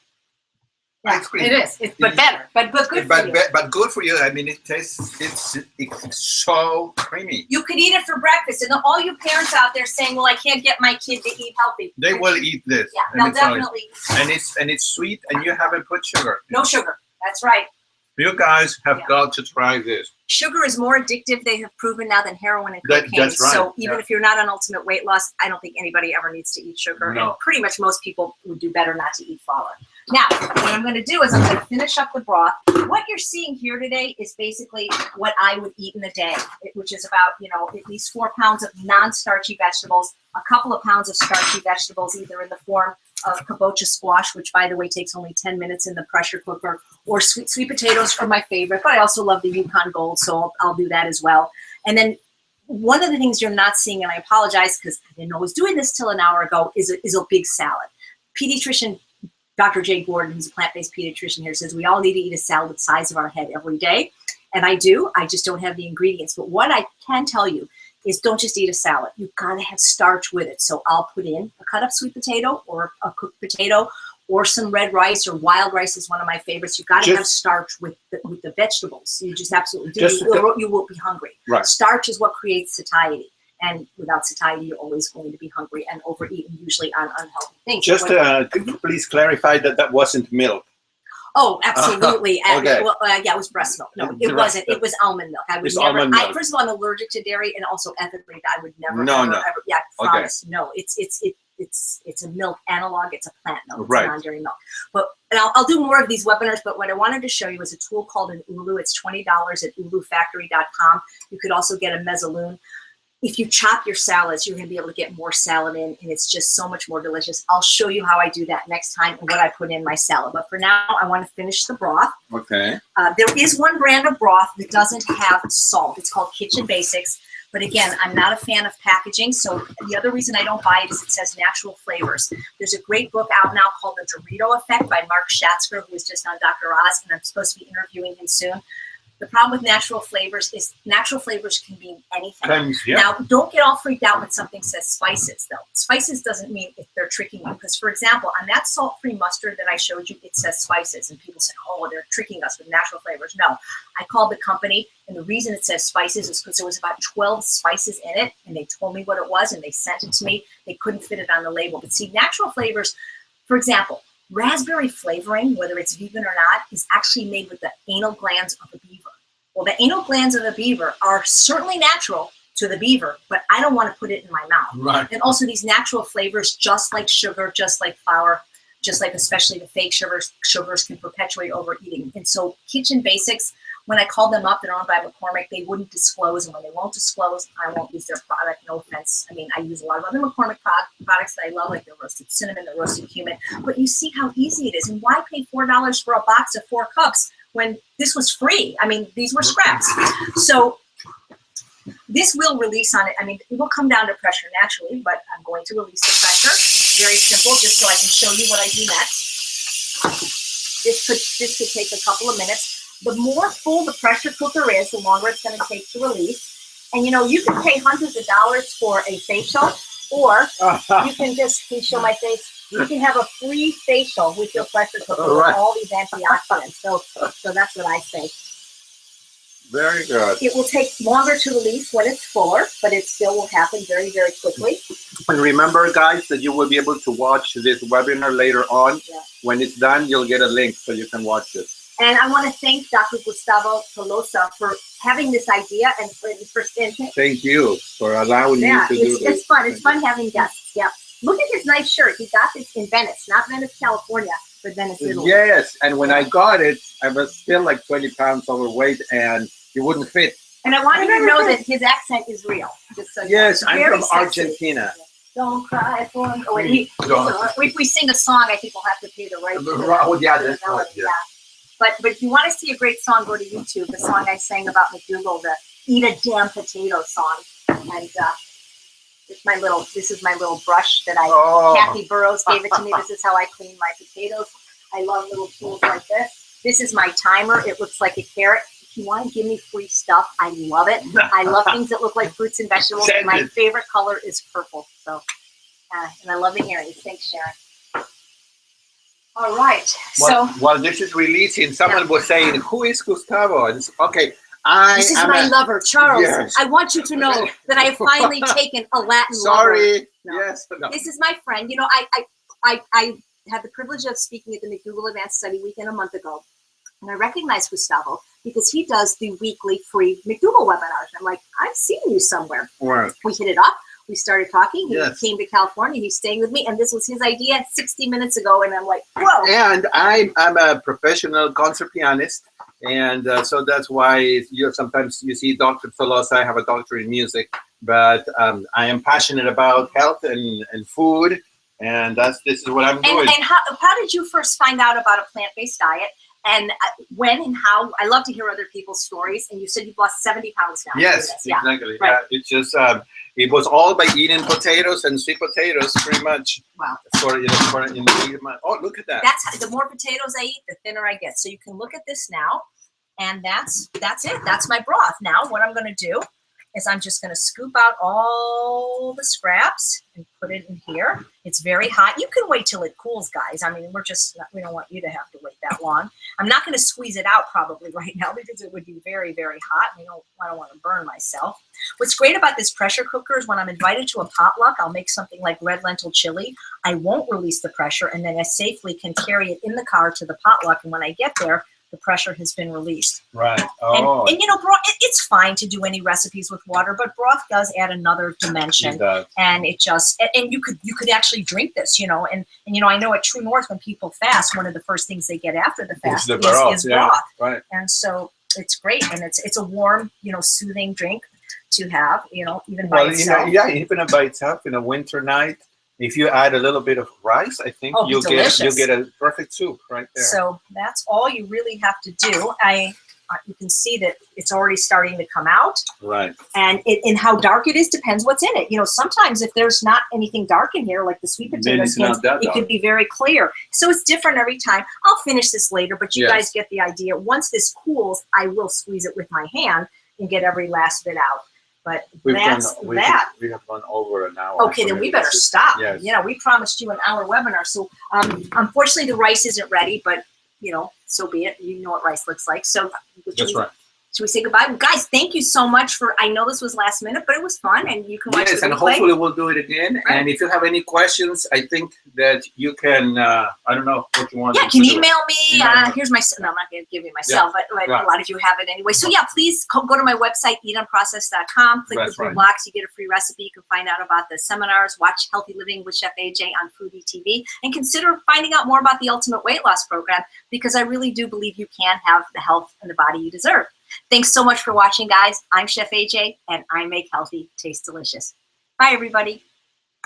ice cream. It is. But better. But good for you. But good for you. I mean, it's so creamy. You could eat it for breakfast. And all you parents out there saying, well, I can't get my kid to eat healthy. They will eat this. Yeah, they'll definitely eat. And it's sweet, and you haven't put sugar. No sugar. That's right. You guys have got to try this. Sugar is more addictive, they have proven now, than heroin and cocaine. That's right. So even if you're not on ultimate weight loss, I don't think anybody ever needs to eat sugar. No. And pretty much most people would do better not to eat flour. Now, what I'm going to do is I'm going to finish up the broth. What you're seeing here today is basically what I would eat in a day, which is about, at least 4 pounds of non-starchy vegetables, a couple of pounds of starchy vegetables, either in the form of kabocha squash, which, by the way, takes only 10 minutes in the pressure cooker, or sweet potatoes are my favorite, but I also love the Yukon Gold, so I'll do that as well. And then one of the things you're not seeing, and I apologize because I didn't know I was doing this till an hour ago, is a big salad. Pediatrician Dr. Jay Gordon, who's a plant-based pediatrician here, says we all need to eat a salad the size of our head every day. And I do. I just don't have the ingredients. But what I can tell you is don't just eat a salad. You've got to have starch with it. So I'll put in a cut up sweet potato or a cooked potato or some red rice, or wild rice is one of my favorites. You've got to have starch with the vegetables. You just absolutely do. You won't be hungry. Right. Starch is what creates satiety. And without satiety, you're always going to be hungry and overeaten, usually on unhealthy things. Just could you please clarify that wasn't milk? Oh, absolutely. Okay. Well, yeah, it was breast milk. No, it wasn't. It was almond milk. I would never. Almond milk. First of all, I'm allergic to dairy, and also ethically, I would never. No. Ever, yeah, I promise. No, it's a milk analog. It's a plant milk. It's Right. non-dairy milk. And I'll do more of these webinars. But what I wanted to show you is a tool called an Ulu. It's $20 at ulufactory.com. You could also get a mezzalune. If you chop your salads, you're going to be able to get more salad in, and it's just so much more delicious. I'll show you how I do that next time and what I put in my salad. But for now, I want to finish the broth. Okay. There is one brand of broth that doesn't have salt. It's called Kitchen Basics. But again, I'm not a fan of packaging. So the other reason I don't buy it is it says natural flavors. There's a great book out now called The Dorito Effect by Mark Schatzker, who was just on Dr. Oz, and I'm supposed to be interviewing him soon. The problem with natural flavors is natural flavors can mean anything. Now, don't get all freaked out when something says spices, though. Spices doesn't mean if they're tricking you. Because, for example, on that salt-free mustard that I showed you, it says spices. And people say, oh, they're tricking us with natural flavors. No. I called the company, and the reason it says spices is because there was about 12 spices in it, and they told me what it was, and they sent it to me. They couldn't fit it on the label. But see, natural flavors, for example, raspberry flavoring, whether it's vegan or not, is actually made with the anal glands of a beaver. Well, the anal glands of the beaver are certainly natural to the beaver, but I don't want to put it in my mouth. Right. And also these natural flavors, just like sugar, just like flour, just like especially the fake sugars can perpetuate overeating. And so Kitchen Basics, when I called them up, they're owned by McCormick, they wouldn't disclose. And when they won't disclose, I won't use their product. No offense. I mean, I use a lot of other McCormick products that I love, like the roasted cinnamon, the roasted cumin. But you see how easy it is. And why pay $4 for a box of 4 cups when this was free? I mean, these were scraps. So this will release on it. I mean, it will come down to pressure naturally, but I'm going to release the pressure. Very simple, just so I can show you what I do next. This could take a couple of minutes. The more full the pressure cooker is, the longer it's going to take to release. And you can pay hundreds of dollars for a facial, or you can just, please show my face, you can have a free facial with your pressure cooker with all these antioxidants. So that's what I say. Very good. It will take longer to release when it's fuller, but it still will happen very, very quickly. And remember, guys, that you will be able to watch this webinar later on. Yeah. When it's done, you'll get a link so you can watch it. And I want to thank Dr. Gustavo Tolosa for having this idea and for Thank you for allowing me to do this. It's fun. It's fun having guests. Yeah. Look at his nice shirt. He got this in Venice, not Venice, California, but Venice, Italy. Yes, and when I got it, I was still like 20 pounds overweight, and it wouldn't fit. And I want you to know that his accent is real. Yes, I'm from Argentina. Don't cry for me. Oh, wait, if we sing a song, I think we'll have to pay the right. Oh, yeah, that's right. Yeah. But if you want to see a great song, go to YouTube. The song I sang about McDougal, the "Eat a Damn Potato" song, and this is my little brush that Kathy Burrows gave it to me. This is how I clean my potatoes. I love little tools like this. This is my timer. It looks like a carrot. If you want to give me free stuff, I love it. I love things that look like fruits and vegetables. And my favorite color is purple. So, and I love the earrings. Thanks, Sharon. All right. Well, while this is releasing, someone was saying, "Who is Gustavo?" And okay, this is my lover, Charles. Yes. I want you to know that I have finally taken a Latin lover. No. Yes. No. This is my friend. You know, I had the privilege of speaking at the McDougal Advanced Study Weekend a month ago. And I recognized Gustavo because he does the weekly free McDougal webinars. I'm like, I've seen you somewhere. Right. We hit it up. We started talking. He came to California. He's staying with me. And this was his idea 60 minutes ago. And I'm like, whoa. And I'm a professional concert pianist. And so that's why sometimes you see Dr. Tolosa. I have a doctorate in music. But I am passionate about health and food. And this is what I'm doing. And how did you first find out about a plant-based diet? And when and how? I love to hear other people's stories. And you said you've lost 70 pounds now. Yes, exactly. Right. Yeah, it's just it was all by eating potatoes and sweet potatoes, pretty much. Wow. Oh, look at that. That's the more potatoes I eat, the thinner I get. So you can look at this now, and that's it. That's my broth. Now, what I'm going to do is I'm just going to scoop out all the scraps and put it in here. It's very hot. You can wait till it cools, guys. I mean, we don't want you to have to wait that long. I'm not going to squeeze it out probably right now because it would be very, very hot. I don't want to burn myself. What's great about this pressure cooker is when I'm invited to a potluck, I'll make something like red lentil chili. I won't release the pressure, and then I safely can carry it in the car to the potluck. And when I get there, the pressure has been released. Right. Oh. And you know, broth, it's fine to do any recipes with water, but broth does add another dimension. It does. And it just, and you could actually drink this, you know, and you know, I know at True North when people fast, one of the first things they get after the fast is broth. Right. And so it's great, and it's a warm, you know, soothing drink to have, you know, even by itself. Even by itself in a winter night. If you add a little bit of rice, I think you'll get a perfect soup right there. So that's all you really have to do. You can see that it's already starting to come out. Right. And how dark it is depends what's in it. You know, sometimes if there's not anything dark in here, like the sweet potato skins, it could be very clear. So it's different every time. I'll finish this later, but you guys get the idea. Once this cools, I will squeeze it with my hand and get every last bit out. But we have gone over an hour. Okay, then we better stop. Yes. You know, we promised you an hour webinar. So unfortunately, the rice isn't ready, but, you know, so be it. You know what rice looks like. So that's right. Should we say goodbye? Guys, thank you so much for, I know this was last minute, but it was fun, and you can watch the replay. And hopefully we'll do it again. Right. And if you have any questions, I think that you can, I don't know what you want. Yeah, can email me. Here's my, no, I'm not going to give you myself, but a lot of you have it anyway. So yeah, please go to my website, eatunprocessed.com. Click the blue box. You get a free recipe. You can find out about the seminars, watch Healthy Living with Chef AJ on Foodie TV, and consider finding out more about the Ultimate Weight Loss Program, because I really do believe you can have the health and the body you deserve. Thanks so much for watching, guys. I'm Chef AJ, and I make healthy taste delicious. Bye, everybody.